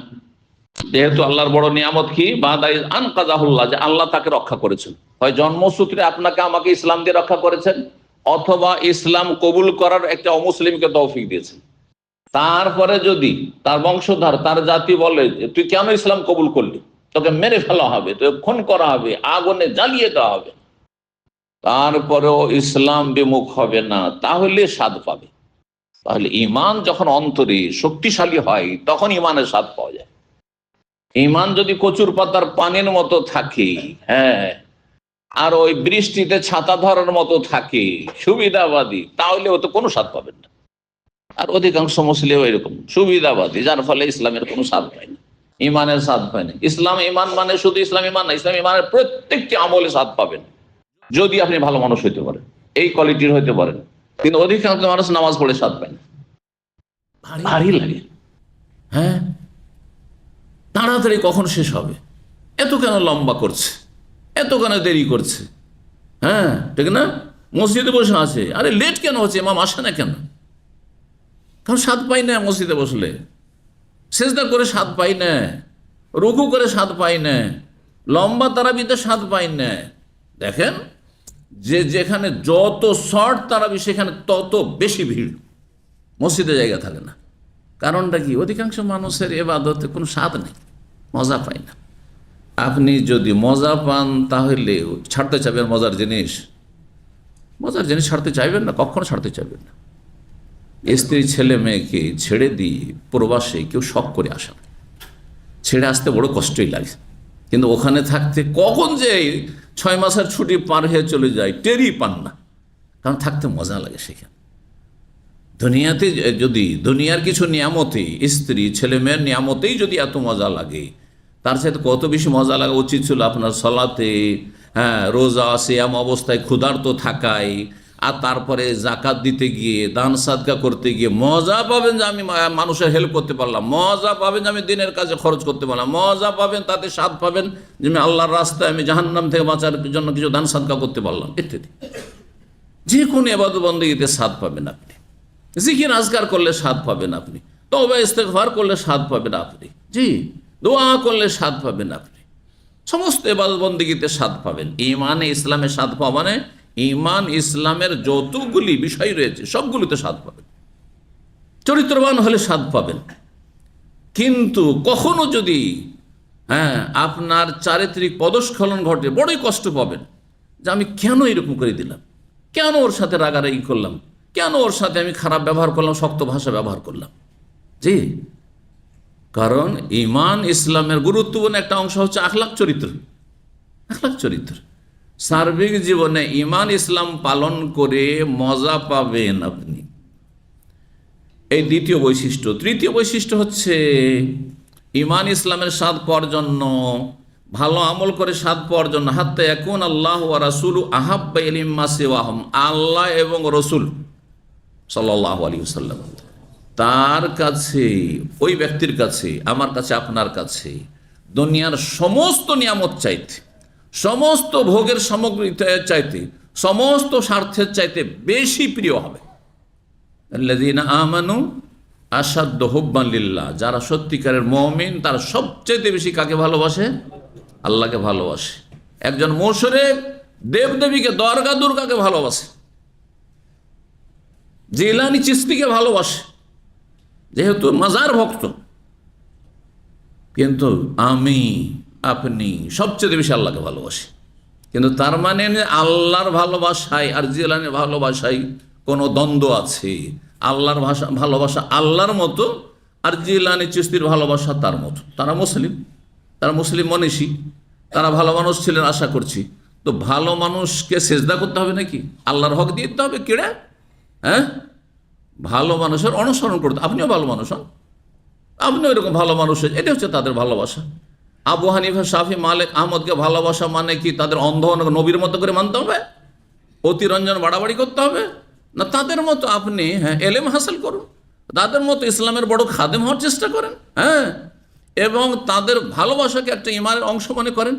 যেহেতু আল্লাহর বড় নিয়ামত কি, বাদাইজ আনকাযাহুল্লাহ, যে আল্লাহ তাকে রক্ষা করেছেন। হয় জন্মসূত্রে আপনাকে আমাকে ইসলাম দিয়ে রক্ষা করেছেন, অথবা ইসলাম কবুল করার একটা অমুসলিমকে তৌফিক দিয়েছেন। তারপরে যদি তার বংশধর, তার জাতি বলে তুই কেন ইসলাম কবুল করলি, তোকে মেরে ফেলা হবে, তোকে খুন করা হবে, আগুনে জ্বালিয়ে দেওয়া হবে, তারপরেও ইসলাম বিমুখ হবে না, তাহলে স্বাদ পাবে। তাহলে ঈমান যখন অন্তরে শক্তিশালী হয়, তখন ঈমানের স্বাদ পাওয়া যায়। ঈমান যদি কচুর পাতার পানির মতো থাকে, হ্যাঁ, আর ওই বৃষ্টিতে ছাতা ধরার মতো থাকে, সুবিধাবাদী, তাহলে ও তো কোনো স্বাদ পাবেন না। আর অধিকাংশ মুসলিম এরকম সুবিধাবাদী, যার ফলে ইসলামের কোনো স্বাদ পায় না, ইমানের স্বাদ পায় না। ইসলাম ইমান মানে শুধু ইসলাম ইমান না, ইসলাম ইমানের প্রত্যেকটি আমলে স্বাদ পাবেন, যদি আপনি ভালো মানুষ হইতে পারেন, এই কোয়ালিটির হইতে পারেন। কিন্তু অধিকাংশ মানুষ নামাজ পড়ে স্বাদ পায় না, ভারী লাগে। হ্যাঁ, তাড়াতাড়ি কখন শেষ হবে, এত কেন লম্বা করছে, এত কেন দেরি করছে, হ্যাঁ ঠিক না? মসজিদে বসে আছে, আরে লেট কেন হচ্ছে, ইমাম আসে না কেন? কারণ স্বাদ পাই না মসজিদে বসলে, সেজদা করে স্বাদ পাই না, রুকু করে স্বাদ পাই না, লম্বা তারাবিতে স্বাদ পাই না। দেখেন, যে যেখানে যত শর্ট তারাবি, সেখানে তত বেশি ভিড়, মসজিদে জায়গা থাকে না। কারণটা কি? অধিকাংশ মানুষের ইবাদতে কোনো স্বাদ নেই, মজা পায় না। আপনি যদি মজা পান, তাহলে ছাড়তে চাইবেন মজার জিনিস, মজার জিনিস ছাড়তে চাইবেন না, কখনো ছাড়তে চাইবেন না। স্ত্রী ছেলে মেয়েকে ছেড়ে দিয়ে প্রবাসে কেউ শখ করে আসে না, ছেড়ে আসতে বড় কষ্টই লাগে, কিন্তু ওখানে থাকতে কখন যে 6 মাসের ছুটি পার হয়ে চলে যায় টেরই পান না, কারণ থাকতে মজা লাগে সেখানে। দুনিয়াতে যদি দুনিয়ার কিছু নিয়ামতে, স্ত্রী ছেলে মেয়ের নিয়ামতেই যদি এত মজা লাগে, তার সাথে কত বেশি মজা লাগা উচিত ছিল আপনার সলাতে, হ্যাঁ, রোজা সিয়াম অবস্থায় ক্ষুধার্ত থাকায়, আর তারপরে জাকাত দিতে গিয়ে, দান সাদকা করতে গিয়ে মজা পাবেন যে আমি মানুষের হেল্প করতে পারলাম, মজা পাবেন যে আমি দিনের কাজে খরচ করতে পারলাম, মজা পাবেন, তাতে স্বাদ পাবেন যে আমি আল্লাহর রাস্তায়, আমি জাহান্নাম থেকে বাঁচার জন্য কিছু দান সাদকা করতে পারলাম, ইত্যাদি। যে কোনো ইবাদত বন্দেগীতে স্বাদ পাবেন আপনি, জিকির আজকার করলে স্বাদ পাবেন আপনি, তওবা ইস্তেগফার করলে স্বাদ পাবেন আপনি, জি, দোয়া করলে স্বাদ পাবেন আপনি, সমস্ত ইবাদত বন্দেগীতে স্বাদ পাবেন। ঈমানে ইসলামে স্বাদ পাওয়া মানে ঈমান ইসলামের যতগুলি বিষয় রয়েছে সবগুলিতে স্বাদ পাবেন, চরিত্রবান হলে স্বাদ পাবেন। কিন্তু কখনো যদি আপনার চারিত্রিক পদস্খলন ঘটে, বড়ই কষ্ট পাবেন যে আমি কেন এরকম করে দিলাম, কেন ওর সাথে রাগারাগি করলাম, কেন ওর সাথে আমি খারাপ ব্যবহার করলাম, শক্ত ভাষা ব্যবহার করলাম, জি। কারণ ঈমান ইসলামের গুরুত্বপূর্ণ একটা অংশ হচ্ছে আখলাক চরিত্র, আখলাক চরিত্র। সার্বিক জীবনে ঈমান ইসলাম পালন করে মজা পাবেন আপনি, এই দ্বিতীয় বৈশিষ্ট্য। তৃতীয় বৈশিষ্ট্য হচ্ছে ঈমান ইসলামের স্বাদ পাওয়ার জন্য, ভালো আমল করে স্বাদ পাওয়ার জন্য, হাত্তা ইয়াকুন আল্লাহু ওয়া রাসূলু আহাব্বা ইলাইহি মিম্মা সিওয়াহুম, আল্লাহ এবং রসুল সাল্লাল্লাহু আলাইহি ওয়াসাল্লাম তার কাছে, ওই ব্যক্তির কাছে, আমার কাছে, আপনার কাছে দুনিয়ার সমস্ত নিয়ামত চাইতে, সমস্ত ভোগের সামগ্রী চাইতে, সমস্ত স্বার্থের চাইতে বেশি প্রিয় হবে। আল্লাযীনা আমানু আশাদ্দু হুব্বান লিল্লাহ, যারা সত্যিকারের মুমিন তারা সবচেয়ে বেশি কাকে ভালোবাসে? আল্লাহকে ভালোবাসে। একজন মুশরিক দেবদেবীকে, দরগা দুর্গাকে ভালোবাসে, জিলানি চিশতিকে ভালোবাসে, যেহেতু মাজার ভক্ত। কিন্তু আমি আপনি সবচেয়ে বেশি আল্লাহকে ভালোবাসি, কিন্তু তার মানে আল্লাহর ভালোবাসায় আর জিলানির ভালোবাসায় কোনো দ্বন্দ্ব আছে। আল্লাহর ভালোবাসা আল্লাহর মতো, আর জিলানি চিশতির ভালোবাসা তার মতো। তারা মুসলিম, তারা মুসলিম মনীষী, তারা ভালো মানুষ ছিলেন আশা করছি। তো ভালো মানুষকে সেজদা করতে হবে নাকি? আল্লাহর হক দিয়ে দিতে হবে কেড়ে? হ্যাঁ, ভালো মানুষের অনুসরণ করতে। আপনিও ভালো মানুষ হন, আপনিও এরকম ভালো মানুষ, এটা হচ্ছে তাদের ভালোবাসা। আবু হানিফা, শাফি, মালিক, আহমদকে ভালোবাসা মানে কি তাদের অন্ধ নবীর মতো করে মানতে হবে? অতিরঞ্জন বাড়াবাড়ি করতে হবে না, তাদের মতো আপনি এলেম হাসিল করুন, তাদের মতো ইসলামের বড় খাদেম হওয়ার চেষ্টা করেন, এবং তাদের ভালোবাসাকে একটা ইমানের অংশ মনে করেন।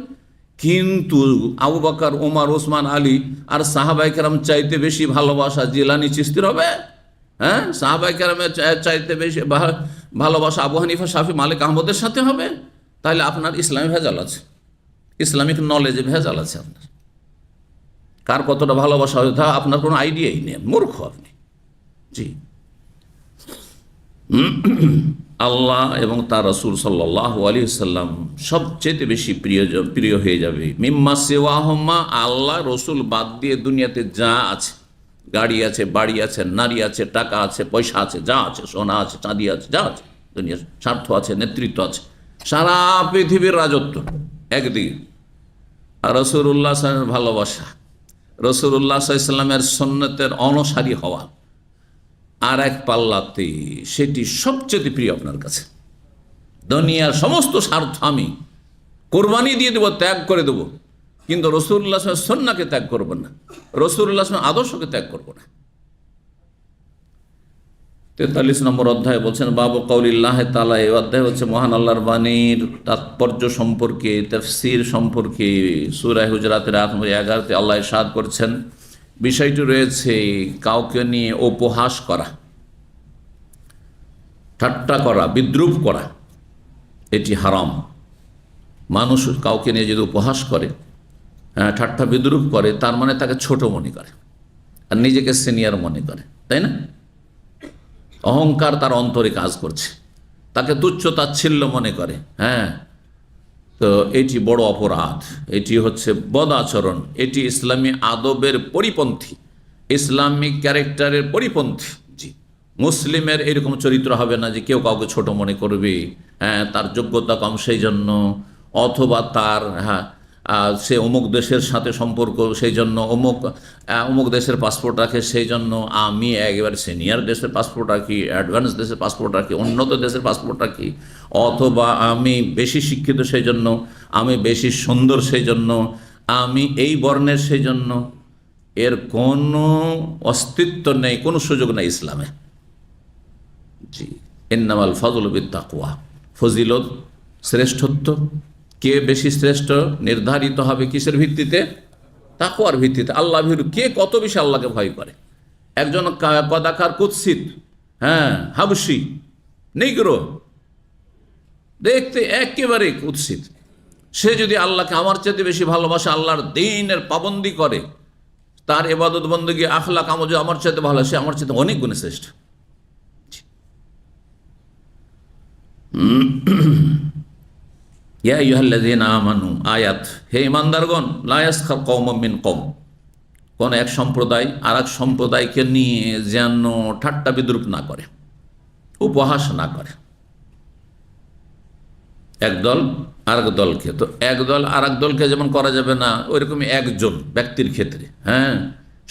কিন্তু আবু বকর, ওমর, ওসমান, আলী আর সাহাবায়ে কেরাম চাইতে বেশি ভালোবাসা জিলানী চিশতির হবে? সাহাবায়ে কেরামের চাইতে বেশি ভালোবাসা আবু হানিফা, শাফি, মালিক, আহমদের সাথে হবে? তাহলে আপনার ইসলামে ভেজাল আছে, ইসলামিক নলেজে ভেজাল আছে। আপনার কার কতটা ভালোবাসা হয় তা আপনার কোনো আইডিয়াই নেই, মূর্খ আপনি। জি, আল্লাহ এবং তার রাসূল সাল্লাল্লাহু আলাইহি সাল্লাম সবচেয়ে বেশি প্রিয় হয়ে যাবে মিম্মা সিওয়াহুমা, আল্লাহ রসুল বাদ দিয়ে দুনিয়াতে যা আছে, গাড়ি আছে, বাড়ি আছে, নারী আছে, টাকা আছে, পয়সা আছে, যা আছে, সোনা আছে, চাঁদি আছে, যা আছে, দুনিয়ার স্বার্থ আছে, নেতৃত্ব আছে, সারা পৃথিবীর রাজত্ব একদিকে, আর রাসূলুল্লাহ সাল্লাল্লাহু আলাইহি ওয়াসাল্লামের ভালোবাসা, রাসূলুল্লাহ সাল্লাল্লাহু আলাইহি ওয়াসাল্লামের সুন্নতের অনুসারী হওয়া আর এক পাল্লাতে, সেটি সবচেয়ে প্রিয় আপনার কাছে। দুনিয়ার সমস্ত স্বার্থ আমি কোরবানি দিয়ে দেবো, ত্যাগ করে দেবো, কিন্তু রাসূলুল্লাহ সাল্লাল্লাহু আলাইহি ওয়াসাল্লামের সুন্নাহকে ত্যাগ করব না, রাসূলুল্লাহ সাল্লাল্লাহু আলাইহি ওয়াসাল্লামের আদর্শকে ত্যাগ করব না। 43 নম্বর অধ্যায় বলছেন বাবু কাউলিল্লাহ তাআলা, এই অধ্যায় হচ্ছে মহান আল্লাহর বাণীর তাৎপর্য সম্পর্কে, তাফসীর সম্পর্কে। সূরা হুজুরাতের 8 নম্বর 11-তে আল্লাহ ইরশাদ করছেন, বিষয়টি রয়েছে কাউকে নিয়ে উপহাস করা, ঠাট্টা করা, বিদ্রূপ করা, এটি হারাম। মানুষ কাউকে নিয়ে যদি উপহাস করে, ঠাট্টা বিদ্রূপ করে, তার মানে তাকে ছোট মনে করে আর নিজেকে সিনিয়র মনে করে, তাই না? অহংকার তার অন্তরে কাজ করছে, তাকে তুচ্ছ তাচ্ছিল্য মনে করে। তো এটি বড় অপরাধ, এটি হচ্ছে বদ আচরণ, এটি ইসলামী আদবের পরিপন্থী, ইসলামিক ক্যারেক্টারের পরিপন্থী। জি, মুসলিমের এরকম চরিত্র হবে না যে কেউ কাউকে ছোট মনে করবে, তার যোগ্যতা কম সেই জন্য, অথবা তার সে অমুক দেশের সাথে সম্পর্ক সেই জন্য, অমুক দেশের পাসপোর্ট রাখে সেই জন্য আমি একেবারে সিনিয়র দেশের পাসপোর্ট রাখি, অ্যাডভান্স দেশের পাসপোর্ট রাখি, উন্নত দেশের পাসপোর্ট রাখি, অথবা আমি বেশি শিক্ষিত সেই জন্য, আমি বেশি সুন্দর সেই জন্য, আমি এই বর্ণের সেই জন্য, এর কোনো অস্তিত্ব নেই, কোনো সুযোগ নেই ইসলামে। জি, ইন্নামাল ফাযলু বিত্তাকওয়া, ফজিলত, শ্রেষ্ঠত্ব, কে বেশি শ্রেষ্ঠ নির্ধারিত হবে কিসের ভিত্তিতে? তাকওয়ার ভিত্তিতে। আল্লাহ ভীরু কে কত বেশি আল্লাহকে ভয় করে। একজন কদাকার কুৎসিত, হাবশি, নিগ্রো, দেখতে একেবারে কুৎসিত, সে যদি আল্লাহকে আমার চাইতে বেশি ভালোবাসে, আল্লাহর দ্বীনের পাবন্দি করে, তার ইবাদত বন্দেগী আখলাক আমল আমার চাইতে ভালো, সে আমার চাইতে অনেক গুণে শ্রেষ্ঠ। ইয়া আইয়ুহাল্লাযীনা আমানু, আয়াত, হে ঈমানদারগণ, লা ইয়াসখার কওমুম মিন কওম, কোন এক সম্প্রদায় আর এক সম্প্রদায়কে নিয়ে যেন ঠাট্টা বিদ্রূপ না করে, উপহাস না করে। একদল আর এক দলকে, তো একদল আর এক দলকে যেমন করা যাবে না, ওইরকমই একজন ব্যক্তির ক্ষেত্রে,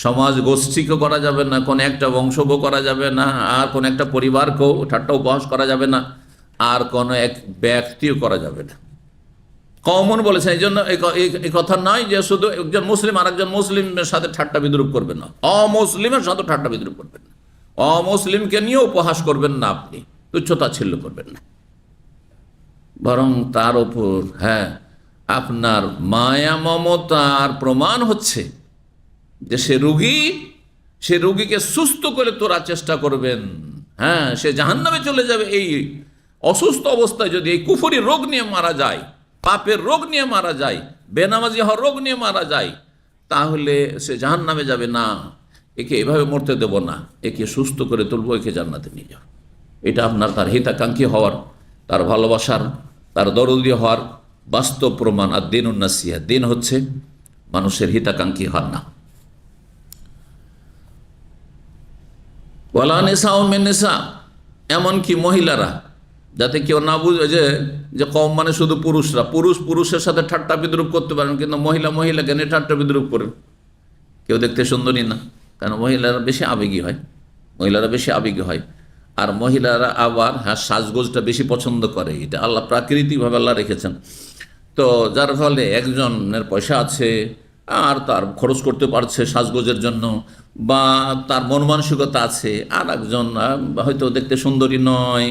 সমাজ গোষ্ঠীকেও করা যাবে না, কোন একটা বংশকেও করা যাবে না, আর কোন একটা পরিবারকেও ঠাট্টা উপহাস করা যাবে না, আর কোন এক ব্যক্তিও করা যাবে না। কমন বলেছেন, এই জন্য এই কথা নয় যে শুধু একজন মুসলিম আর একজন মুসলিমের সাথে ঠাট্টা বিদ্রূপ করবেন না, অমুসলিমের সাথে ঠাট্টা বিদ্রূপ করবেন না, অমুসলিমকে নিয়ে উপহাস করবেন না, আপনি তুচ্ছতাচ্ছিল্য করবেন না, বরং তার ওপর আপনার মায়া মমতার প্রমাণ হচ্ছে যে সে রোগী, সে রোগীকে সুস্থ করে তোলার চেষ্টা করবেন। সে জাহান্নামে চলে যাবে এই অসুস্থ অবস্থায় যদি এই কুফরি রোগ নিয়ে মারা যায়, পাপের রোগ নিয়ে মারা যায়, বেনামাজি হওয়ার রোগ নিয়ে মারা যায়, তাহলে সে জাহান্নামে যাবে না। একে এভাবে মরতে দেব না, একে সুস্থ করে তুলবো, একে জান্নাতে নিয়ে যাও। এটা আপনার তার হিতাকাঙ্ক্ষী হওয়ার, তার ভালোবাসার, তার দরদি হওয়ার বাস্তব প্রমাণ। আর দিনুন নাসিহা, দিন হচ্ছে মানুষের হিতাকাঙ্ক্ষী হওয়ার না। ওয়ালা নিসাউ মিন নিসা, এমনকি মহিলারা, যাতে কেউ না বুঝে যে কওম মানে শুধু পুরুষরা, পুরুষের সাথে ঠাট্টা বিদ্রূপ করতে পারেন, কিন্তু মহিলাকে নিয়ে ঠাট্টা বিদ্রূপ করেন। কেউ দেখতে সুন্দরী না, কারণ মহিলারা বেশি আবেগী হয়, আর মহিলারা আবার সাজগোজটা বেশি পছন্দ করে। এটা আল্লাহ প্রাকৃতিকভাবে আল্লাহ রেখেছেন। তো যার ফলে একজনের পয়সা আছে, আর তার খরচ করতে পারছে সাজগোজের জন্য, বা তার মন মানসিকতা আছে, আর একজন হয়তো দেখতে সুন্দরী নয়,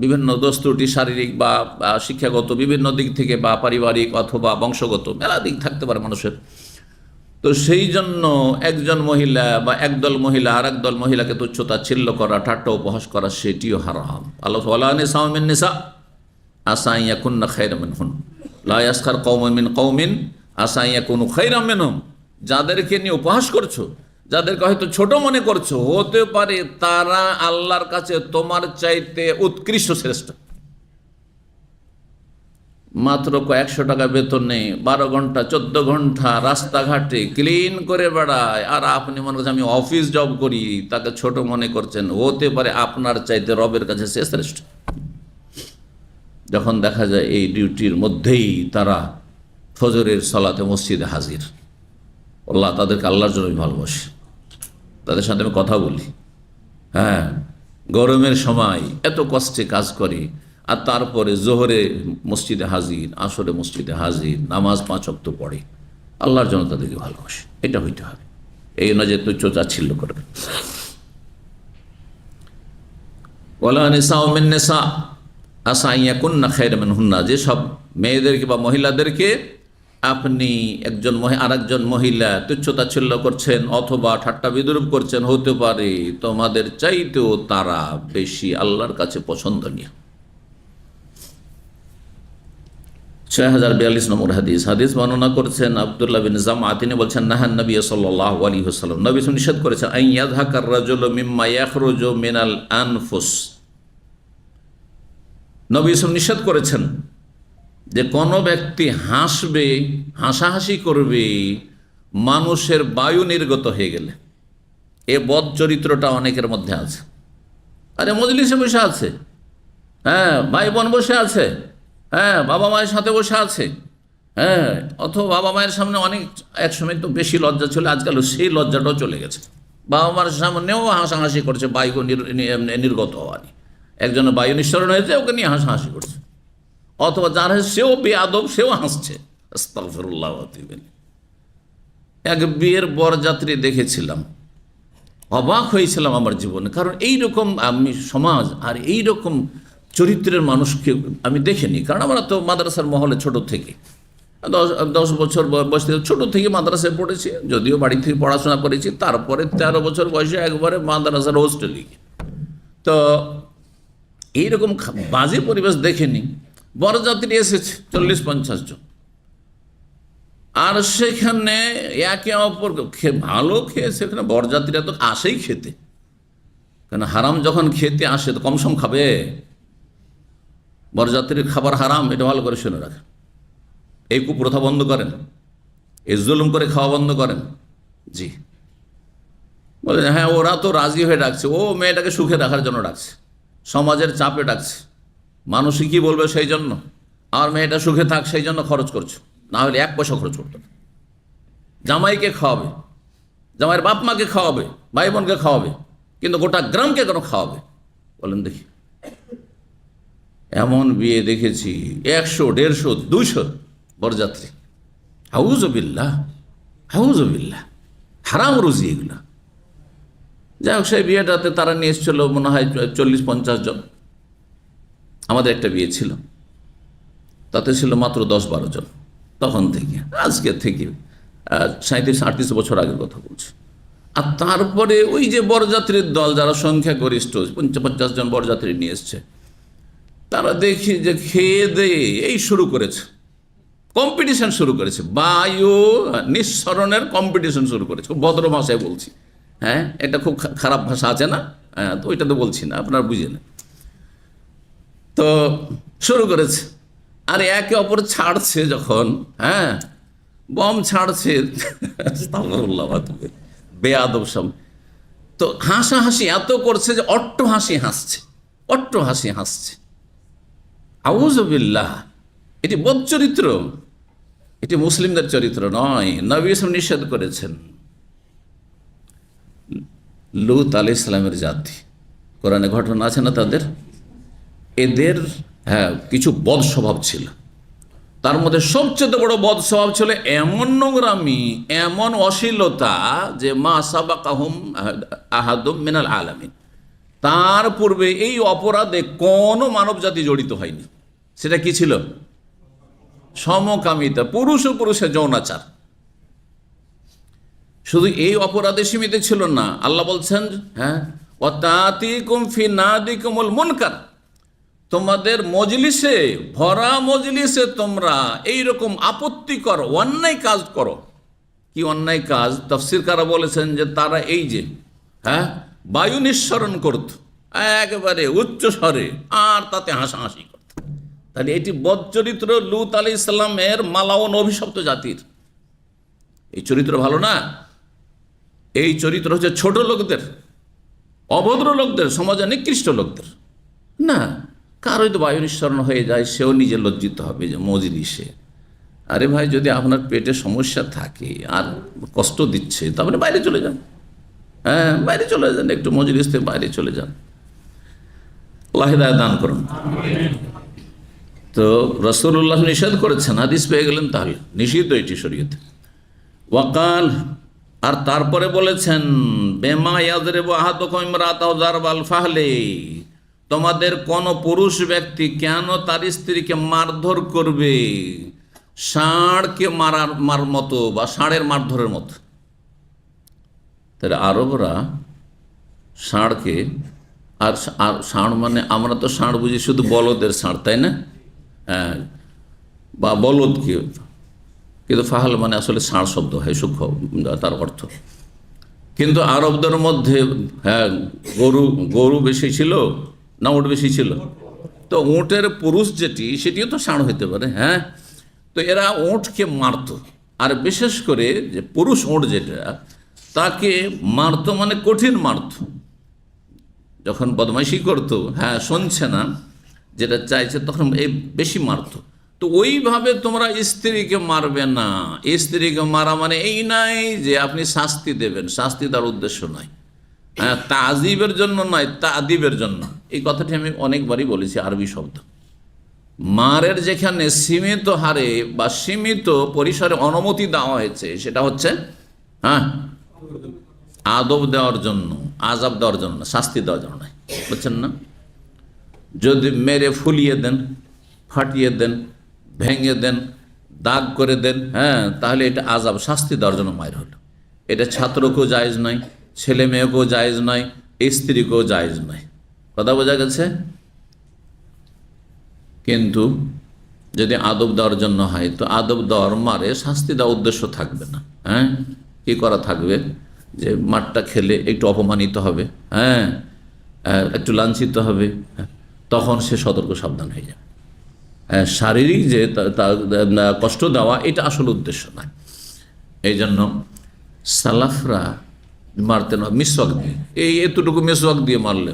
বিভিন্ন দোষ ত্রুটি শারীরিক বা শিক্ষাগত বিভিন্ন দিক থেকে বা পারিবারিক অথবা বংশগত মেলা দিক থাকতে পারে মানুষের। তো সেই জন্য একজন মহিলা বা একদল মহিলা আর একদল মহিলাকে তুচ্ছতাচ্ছিল্য করা, ঠাট্টা উপহাস করা, সেটিও হারাম। আল্লাহ ওয়ালা নিসাউ মিন নিসা আসা আন ইয়াকুননা খায়রাম মিনহুন লা ইয়াসখার কওমুন মিন কওমিন আসা আন ইয়াকুনু খায়রাম মিনহুম। যাদেরকে নিয়ে উপহাস করছো, যাদেরকে হয়তো ছোট মনে করছো, হতে পারে তারা আল্লাহর কাছে তোমার চাইতে উৎকৃষ্ট শ্রেষ্ঠ। মাত্র কয়েকশো টাকা বেতন নেই, 12 ঘন্টা 14 ঘন্টা রাস্তাঘাটে ক্লিন করে বেড়ায়, আর আপনি মনে করছেন আমি অফিস জব করি, তাকে ছোট মনে করছেন। হতে পারে আপনার চাইতে রবের কাছে সে শ্রেষ্ঠ। যখন দেখা যায় এই ডিউটির মধ্যেই তারা ফজরের সালাতে মসজিদে হাজির, আল্লাহ তাদেরকে আল্লাহর জন্য ভালোবাসে, তাদের সাথে আমি কথা বলি। হ্যাঁ, গরমের সময় এত কষ্টে কাজ করি, আর তারপরে জোহরে মসজিদে হাজির, আসরে মসজিদে হাজির, নামাজ 5 ওয়াক্ত পড়ে, আল্লাহর জন্য তাদেরকে ভালোবাসে। এটা হইতে হবে, এই না যে তুচ্ছ তাচ্ছিল্য করবে। ওয়ালা নিসাউ মিন নিসা আসা আন ইয়াকুননা খায়রাম মিনহুন্না, যেসব মেয়েদেরকে বা মহিলাদেরকে আপনি আরেকজন মহিলা তুচ্ছতাচ্ছিল্য করছেন অথবা ঠাট্টা বিদ্রূপ করছেন, হতে পারে তোমাদের চাইতেও তারা বেশি আল্লাহর কাছে পছন্দনীয়। 6042 নম্বর হাদিস বর্ণনা করছেন আব্দুল্লাহ বিন জামআ। তিনি বলছেন, নাহান নবী সাল্লাল্লাহু আলাইহি ওয়াসাল্লাম, নবী নিষেধ করেছেন, আন ইয়াযহাকার রাজুলু মিম্মা ইয়াখরুজু মিনাল আনফুস। নবী নিষেধ করেছেন যে কোনো ব্যক্তি হাসবে, হাসাহাসি করবে মানুষের বায়ু নির্গত হয়ে গেলে। এ বদ চরিত্রটা অনেকের মধ্যে আছে। আরে মজলিসে বসে আছে, হ্যাঁ, ভাই বোন বসে আছে, হ্যাঁ, বাবা মায়ের সাথে বসে আছে, হ্যাঁ, অথবা বাবা মায়ের সামনে অনেক, একসময় তো বেশি লজ্জা ছিল, আজকাল সেই লজ্জাটাও চলে গেছে। বাবা মার সামনেও হাসাহাসি করছে, বায়ু নির্গত হওয়ানি। একজনের বায়ু নিঃসরণ হয়েছে, ওকে নিয়ে হাসাহাসি করছে, অথবা যার সেও বেয়াদব, সেও হাসছে। আস্তাগফিরুল্লাহ। এক বিয়ের বরযাত্রী দেখেছিলাম, অবাক হয়েছিলাম আমার জীবনে, কারণ এইরকম আমি সমাজ আর এইরকম চরিত্রের মানুষকে আমি দেখিনি। কারণ আমরা তো মাদ্রাসার মহলে ছোট থেকে 10 বছর বয়স থেকে ছোটো থেকে মাদ্রাসায় পড়েছি, যদিও বাড়ি থেকে পড়াশোনা করেছি, তারপরে 13 বছর বয়সে একবারে মাদ্রাসার হোস্টেলে গিয়ে, তো এইরকম বাজে পরিবেশ দেখেনি। বরযাত্রী এসেছে 40-50 জন, আর সেখানে একে অপর ভালো খেয়েছে। সেখানে বরযাত্রীরা তো আসেই খেতে, কেন হারাম যখন খেতে আসে তো কমসম খাবে। বরযাত্রীর খাবার হারাম, এটা ভালো করে শুনে রাখেন। এই কুপ্রথা বন্ধ করেন, এই জুলুম করে খাওয়া বন্ধ করেন। জি, বলে হ্যাঁ, ওরা তো রাজি হয়ে ডাকছে, ও মেয়েটাকে সুখে রাখার জন্য ডাকছে, সমাজের চাপে ডাকছে, মানুষই কি বলবে সেই জন্য, আর মেয়েটা সুখে থাক সেই জন্য খরচ করছো, না হলে 1 পয়সা খরচ করতো না। জামাইকে খাওয়াবে, জামাইয়ের বাপ মাকে খাওয়াবে, ভাই বোনকে খাওয়াবে, কিন্তু গোটা গ্রামকে কেন খাওয়াবে বলেন দেখি? এমন বিয়ে দেখেছি 100, 150, 200 বরযাত্রী। হাউজুবিল্লাহ, হাউজুবিল্লাহ, হারাম রুজি এগুলা। যাই হোক, সেই বিয়েটাতে তারা নিয়ে এসেছিল মনে হয় 40-50 জন। আমাদের একটা বিয়ে ছিল, তাতে ছিল মাত্র 10-12 জন। তখন থেকে, আজকে থেকে 37-38 বছর আগের কথা বলছি। আর তারপরে ওই যে বরযাত্রীর দল, যারা সংখ্যাগরিষ্ঠ 50 জন বরযাত্রী নিয়ে এসছে, তারা দেখি যে খেয়ে দিয়ে এই শুরু করেছে, কম্পিটিশন শুরু করেছে, বায়ু নিঃসরণের কম্পিটিশন শুরু করেছে। খুব ভদ্র ভাষায় বলছি, হ্যাঁ, এটা খুব খারাপ ভাষা আছে না, হ্যাঁ, তো ওইটা তো বলছি না, আপনারা বুঝে নেন। তো শুরু করেছে, আর একে অপর ছাড়ছে যখন, হ্যাঁ, বম ছাড়ছে, বেয়াদব সব। তো হাসাহাসি এত করছে যে অট্ট হাসি হাসছে, অট্ট হাসি হাসছে। আউযুবিল্লাহ, এটি বদ চরিত্র, এটি মুসলিমদের চরিত্র নয়। নবী সাল্লাল্লাহু নিষেধ করেছেন। লূত আলাইহিস সালামের জাতি, কোরআনে ঘটনা আছে না তাদের, এদের হ্যাঁ কিছু বদ স্বভাব ছিল। তার মধ্যে সবচেয়ে বড় বদ স্বভাব ছিল এমন নোংরামি, এমন অশ্লীলতা যে মা সাবাকাহুম আহাদুম মিনাল আলামিন, তার পূর্বে এই অপরাধে কোনো মানব জাতি জড়িত হয়নি। সেটা কি ছিল? সমকামিতা, পুরুষ ও পুরুষের যৌনাচার। শুধু এই অপরাধে সীমিত ছিল না, আল্লাহ বলছেন হ্যাঁ ওয়াতাতিকুম ফি নাদিকুমুল মুনকার, তোমাদের মজলিসে, ভরা মজলিসে তোমরা এইরকম আপত্তিকর অন্যায় কাজ করো। কি অন্যায় কাজ? তাফসীরকাররা বলেছেন যে তারা এই যে হ্যাঁ বায়ু নিঃসরণ করত একেবারে উচ্চ স্বরে, আর তাতে হাসাহাসি করত। তাহলে এটি বদচরিত্র লূত আলাইহিস সালামের মালাউন অভিশপ্ত জাতির। এই চরিত্র ভালো না। এই চরিত্র হচ্ছে ছোট লোকদের, অভদ্র লোকদের, সমাজে নিকৃষ্ট লোকদের না। কারোই তো বায়ু নিঃসরণ হয়ে যায়, সেও নিজে লজ্জিত হবে যে মজলিসে। আরে ভাই, যদি আপনার পেটে সমস্যা থাকে আর কষ্ট দিচ্ছে, তারপরে বাইরে চলে যান। হ্যাঁ, বাইরে চলে যান, একটু মজলিস থেকে বাইরে চলে যান। আল্লাহ হিদায়াত দান করুন। তো রাসূলুল্লাহ নিষেধ করেছেন, হাদিস পেয়ে গেলেন, তাহলে নিষিদ্ধ এটি শরীয়তে। ওয়াকাল, আর তারপরে বলেছেন বেমা ইয়াযরিবু আহাদুকুম ইমরাতাহু যারবাল ফাহলি, তোমাদের কোন পুরুষ ব্যক্তি কেন তার স্ত্রীকে মারধর করবে ষাঁড়কে মার মতো বা ষাঁড়ের মারধরের মতো। তাহলে আরবরা ষাঁড়কে, আর ষাঁড় মানে আমরা তো ষাঁড় বুঝি শুধু বলদের ষাঁড়, তাই না? হ্যাঁ, বা বলদকে, কিন্তু ফাহাল মানে আসলে ষাঁড় শব্দ হয়, সূক্ষ্ম তার অর্থ। কিন্তু আরবদের মধ্যে হ্যাঁ গরু বেশি ছিল না উট বেশি ছিল? তো উটের পুরুষ যেটি, সেটিও তো ষাঁড় হইতে পারে। হ্যাঁ, তো এরা উটকে মারত, আর বিশেষ করে যে পুরুষ উট যেটা, তাকে মারত মানে কঠিন মারত। যখন বদমাইশি করতো, হ্যাঁ শুনছে না যেটা চাইছে, তখন এই বেশি মারত। তো ওইভাবে তোমরা স্ত্রীকে মারবে না। স্ত্রীকে মারা মানে এই নাই যে আপনি শাস্তি দেবেন, শাস্তি তার উদ্দেশ্য নয়। হ্যাঁ, তাজিবের জন্য নয়, তাদিবের জন্য। এই কথাটি আমি অনেকবারই বলেছি, আরবি শব্দ। মারের যেখানে সীমিত হারে বা সীমিত পরিসরে অনুমতি দেওয়া হয়েছে, সেটা হচ্ছে হ্যাঁ আদব দেওয়ার জন্য, আযাব দেওয়ার জন্য, শাস্তি দেওয়ার জন্য নয়। বুঝছেন না? যদি মেরে ফুলিয়ে দেন, ফাটিয়ে দেন, ভেঙে দেন, দাগ করে দেন, হ্যাঁ, তাহলে এটা আযাব, শাস্তি দেওয়ার জন্য মায়ের হলো। এটা ছাত্রকেও জায়েজ নয়, ছেলে মেয়েকেও জায়েজ নয়, স্ত্রীকেও জায়েজ নয়। কথা বোঝা গেছে? কিন্তু যদি আদব দেওয়ার জন্য হয়, তো আদব দেওয়ার মারে শাস্তি দেওয়ার উদ্দেশ্য থাকবে না। হ্যাঁ, কি করা থাকবে? যে মারটা খেলে একটু অপমানিত হবে, হ্যাঁ, একটু লাঞ্ছিত হবে, তখন সে সতর্ক সাবধান হয়ে যাবে। শারীরিক যে কষ্ট দেওয়া, এটা আসল উদ্দেশ্য নয়। এই জন্য সালাফরা মারতেন মিসওয়াক দিয়ে, এই এতটুকু মিসওয়াক দিয়ে মারলে,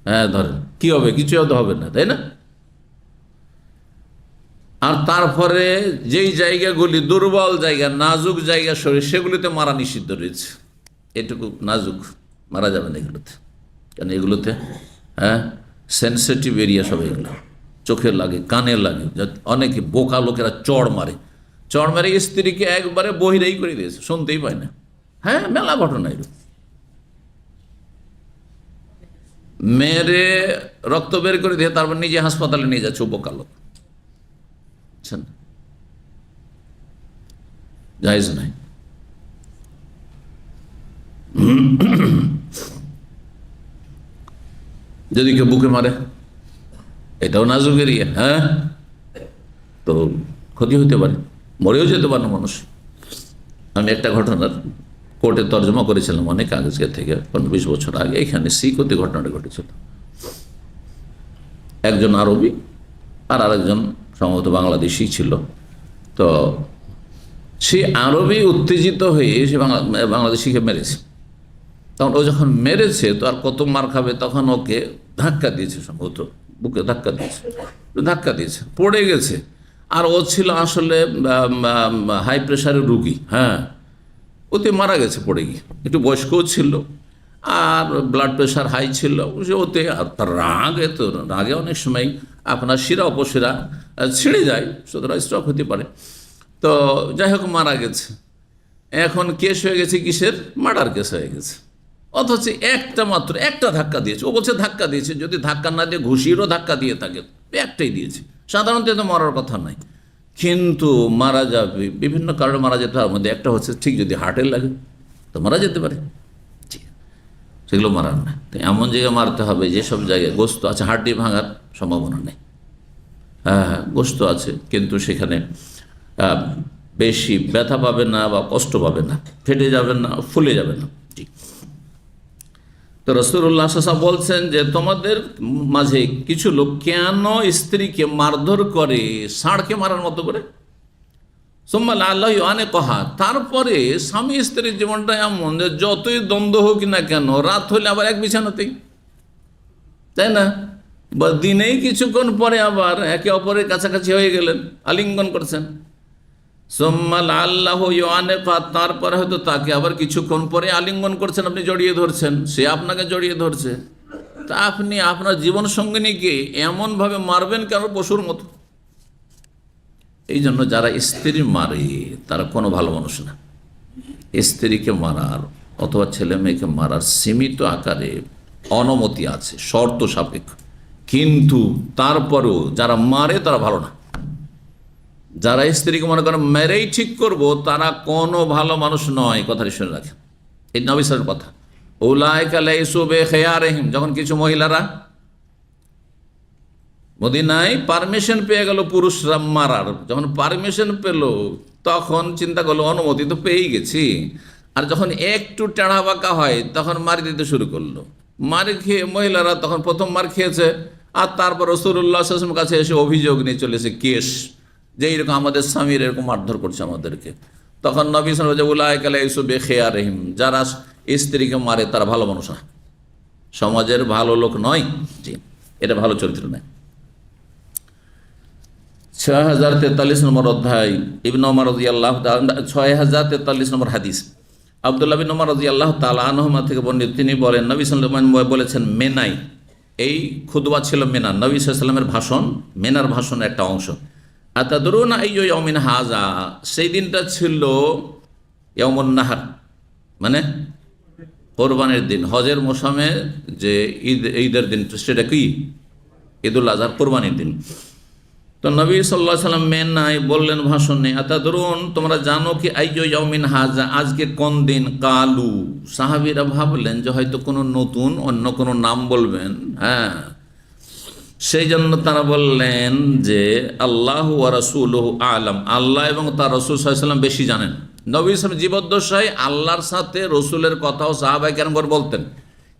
হ্যাঁ ধরেন কি হবে? কিছু হতে হবে না, তাই না? আর তারপরে যেই জায়গাগুলি দুর্বল জায়গা, নাজুক জায়গা শরীর, সেগুলিতে মারা নিষিদ্ধ রয়েছে। এটুকু নাজুক মারা যাবে না এগুলোতে, কেন এগুলোতে হ্যাঁ সেন্সিটিভ এরিয়া সব, এগুলো চোখে লাগে, কানে লাগে। অনেকে বোকা লোকেরা চড় মারে, চড় মারে স্ত্রীকে একবারে বহিরেই করে দিয়েছে, শুনতেই পায় না। হ্যাঁ, মেলা ঘটনা এরকম। মেরে রক্ত বের করে দিয়ে তারপর নিজে হাসপাতালে নিয়ে যাচ্ছে বোকা লোক। জায়েজ নাই। যদি কেউ বুকে মারে, এটাও নাজুক এরিয়া। হ্যাঁ, তো ক্ষতি হতে পারে, মরেও যেতে পারে মানুষ। আমি একটা ঘটনার কোর্টে তর্জমা করেছিলাম অনেক আগে থেকে, 15-20 বছর আগে। এখানে সিকোতে ঘটনাটা ঘটেছিল। একজন আরবি আর আরেকজন সম্ভবত বাংলাদেশি ছিল। তো সে আরবি উত্তেজিত হয়ে সে বাংলাদেশিকে মেরেছে। তখন ও যখন মেরেছে, তো আর কত মার খাবে, তখন ওকে ধাক্কা দিয়েছে, সম্ভবত বুকে ধাক্কা দিয়েছে, পড়ে গেছে। আর ও ছিল আসলে হাই প্রেশারের রুগী। হ্যাঁ, ওতে মারা গেছে পড়ে গিয়ে। একটু বয়স্কও ছিল, আর ব্লাড প্রেশার হাই ছিল সে ওতে, আর তার রাগে তো রাগে অনেক সময় আপনার শিরা অপশিরা ছিঁড়ে যায়, সুতরাং স্ট্রোক হতে পারে। তো যাই হোক মারা গেছে। এখন কেস হয়ে গেছে কিসের? মার্ডার কেস হয়ে গেছে। অথচ একটা ধাক্কা দিয়েছে। ও বলছে ধাক্কা দিয়েছে, যদি ধাক্কা না দিয়ে ঘুষিরও ধাক্কা দিয়ে থাকে, একটাই দিয়েছে। সাধারণত তো মরার কথা নয়, কিন্তু মারা যাবে বিভিন্ন কারণে মারা যেতে, তার মধ্যে একটা হচ্ছে ঠিক যদি হার্টে লাগে তো মারা যেতে পারে, সেগুলো মারার না। তো এমন জায়গায় মারতে হবে যেসব জায়গায় গোস্ত আছে, হাড্ডি ভাঙার সম্ভাবনা নেই। হ্যাঁ, গোস্ত আছে কিন্তু সেখানে বেশি ব্যথা পাবে না বা কষ্ট পাবে না, ফেটে যাবে না, ফুলে যাবে না। জি। তো রাসূলুল্লাহ সাল্লাল্লাহু আলাইহি ওয়াসাল্লাম বলছেন যে তোমাদের মাঝে কিছু লোক কেন স্ত্রীকে মারধর করে, ষাঁড়কে মারার মতো করে। সুম্মা লাআল্লাহু ইয়ানকাহা, তারপরে স্বামী স্ত্রীর জীবনটা এমন যে যতই দ্বন্দ্ব হোক না কেন, রাত হলে আবার এক বিছানাতেই, তাই না? বা দিনেই কিছুক্ষণ পরে আবার একে অপরের কাছাকাছি হয়ে গেলেন, আলিঙ্গন করছেন। সুম্মা লাআল্লাহু ইয়ানকাহা, তারপরে হয়তো তাকে আবার কিছুক্ষণ পরে আলিঙ্গন করছেন, আপনি জড়িয়ে ধরছেন, সে আপনাকে জড়িয়ে ধরছে। তা আপনি আপনার জীবন সঙ্গিনীকে এমনভাবে মারবেন কেন? পশুর মতো। এই জন্য যারা স্ত্রী মারে তারা কোনো ভালো মানুষ না। স্ত্রীকে মারার অথবা ছেলে মেয়েকে মারার সীমিত আকারে অনুমতি আছে, শর্ত সাপেক্ষ, কিন্তু তারপরেও যারা মারে তারা ভালো না। যারা স্ত্রীকে মনে করেন মেরেই ঠিক করব, তারা কোনো ভালো মানুষ নয়। কথাটি শুনে রাখেন, এই নবী সাল্লাল্লাহু আলাইহি ওয়াসাল্লামের কথা। উলাইকা লাইসু বিখিয়ারিহিম, যখন কিছু মহিলারা মদিনায় পারমিশন পেয়ে গেল পুরুষরা মারার, যখন পারমিশন পেল তখন চিন্তা করলো অনুমতি তো পেয়েই গেছি, আর যখন একটু টেढ़া বাঁকা হয় তখন মারি দিতে শুরু করলো। মার খেয়ে মহিলারা তখন প্রথম মার খেয়েছে, আর তারপর রাসূলুল্লাহ সাল্লাল্লাহু আলাইহি ওয়াসাল্লামের কাছে এসে অভিযোগ নিয়ে চলেছে, কেস, যে এইরকম আমাদের স্বামীর এরকম মারধর করছে আমাদেরকে। তখন নবী সাল্লাল্লাহু আলাইহি ওয়াসাল্লাম উলাইকা লাইসু বিখিয়ারিহিম, যারা স্ত্রীকে মারে তারা ভালো মানুষ না, সমাজের ভালো লোক নয়। জি, এটা ভালো চরিত্র নয়। 6043 নম্বর অধ্যায়, ইবনে ওমর রাদিয়াল্লাহু তাআলা, 6043 নম্বর হাদিস, আব্দুল্লাহ বিন ওমর রাদিয়াল্লাহু তাআলা আনহুমা থেকে বর্ণিত, তিনি বলেন নবী সাল্লাল্লাহু আলাইহি ওয়াসাল্লাম বলেছেন, মেনাই, এই খুতবা ছিল মেনা, নবী সাল্লাল্লাহু আলাইহি ওয়াসাল্লামের ভাষণ, মেনার ভাষণের একটা অংশ। আতাদরুনা আইয়ু ইয়াউমিন হাযা, সেই দিনটা ছিল ইয়াউমুন নাহর, মানে কোরবানির দিন, হজের মৌসুমে যে ঈদের দিন, সেটা কি? ঈদুল আজহা, কোরবানির দিন। তো নবী সাল্লাল্লাহু আলাইহি ওয়াসাল্লাম মেনাই বললেন ভাষণে, আতাদরুন, তোমরা জানো কি আইয়ু ইয়াউমিন হাযা, আজকে কোন দিন? কালু, সাহাবীরা ভাবলেন যে হয়তো কোনো নতুন অন্য কোনো নাম বলবেন। হ্যাঁ, সেই জন্য তারা বললেন যে আল্লাহু ওয়া রাসূলুহু আ'লাম, আল্লাহ এবং তার রাসূল সাল্লাল্লাহু আলাইহি ওয়াসাল্লাম বেশি জানেন। নবী সাল্লাল্লাহু জীবদ্দশায় আল্লাহর সাথে রসুলের কথাও সাহাবায়ে কেরাম করে বলতেন,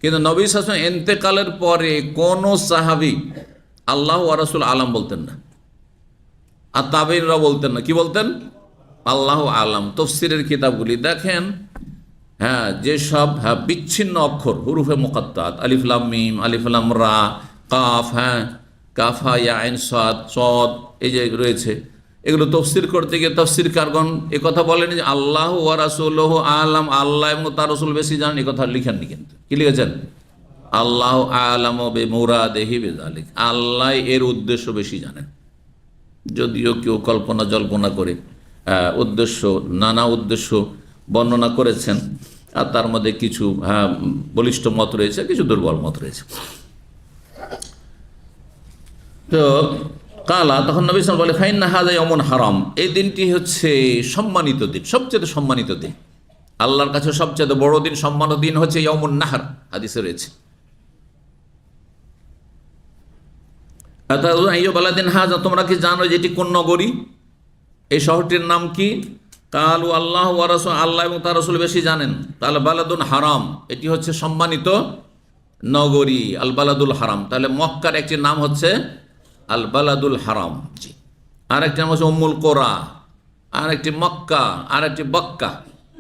কিন্তু নবী সাল্লাল্লাহু আলাইহি ওয়াসাল্লাম ইন্তেকালের পরে কোন সাহাবী আল্লাহু ওয়া রাসূল আ'লাম বলতেন না, আর তাবেঈনরা বলতেন না। কি বলতেন? আল্লাহু আ'লাম। তাফসীরের কিতাবগুলি দেখেন, হ্যাঁ, যেসব বিচ্ছিন্ন অক্ষর, হুরুফে মুকাত্তাত, আলিফ লাম মিম, আলিফ লাম রা, কাফ, হ্যাঁ, কাফ হা ইয়া আইন সাদ, সদ, এই যে রয়েছে, এগুলো তফসির করতে গিয়ে তফসিরকারগণ এ কথা বলেন যে আল্লাহু ওয়া রাসূলুহু আ'লাম, আল্লাহ এবং তার রাসূল বেশি জানেন, এই কথা লিখেননি। কিন্তু কি লিখেছেন? আল্লাহু আ'লামু বিমুরাদিহি বিযালিক, আল্লাহ এর উদ্দেশ্য বেশি জানেন। যদিও কেউ কল্পনা জল্পনা করে উদ্দেশ্য, নানা উদ্দেশ্য বর্ণনা করেছেন, আর তার মধ্যে কিছু বলিষ্ঠ মত রয়েছে, কিছু দুর্বল মত রয়েছে। তো কালা, তখন নবী সাল্লাল্লাহু আলাইহি ওয়াসাল্লাম বলে, ফাইন্না হাযা ইয়াউমুন হারাম, এই দিনটি হচ্ছে সম্মানিত দিন, সবচেয়ে সম্মানিত দিন, আল্লাহর কাছে সবচেয়ে বড় দিন, সম্মানিত দিন হচ্ছে ইয়াউমুন নাহর, হাদিসে রয়েছে। বালাদিন হাজা, তোমরা কি জানো যে এটি কোন নগরী? এই শহরটির নাম কি? কালু আল্লাহু ওয়া রাসূল, আল্লাহ এবং তার রাসূল বেশি জানেন। তাহলে বালাদুন হারাম, এটি হচ্ছে সম্মানিত নগরী, আল বালাদুল হারাম। তাহলে মক্কার একটি নাম হচ্ছে আল বালাদুল হারাম। জি, আর একটি নাম হচ্ছে উম্মুল কোরা, আর একটি মক্কা, আর একটি বক্কা,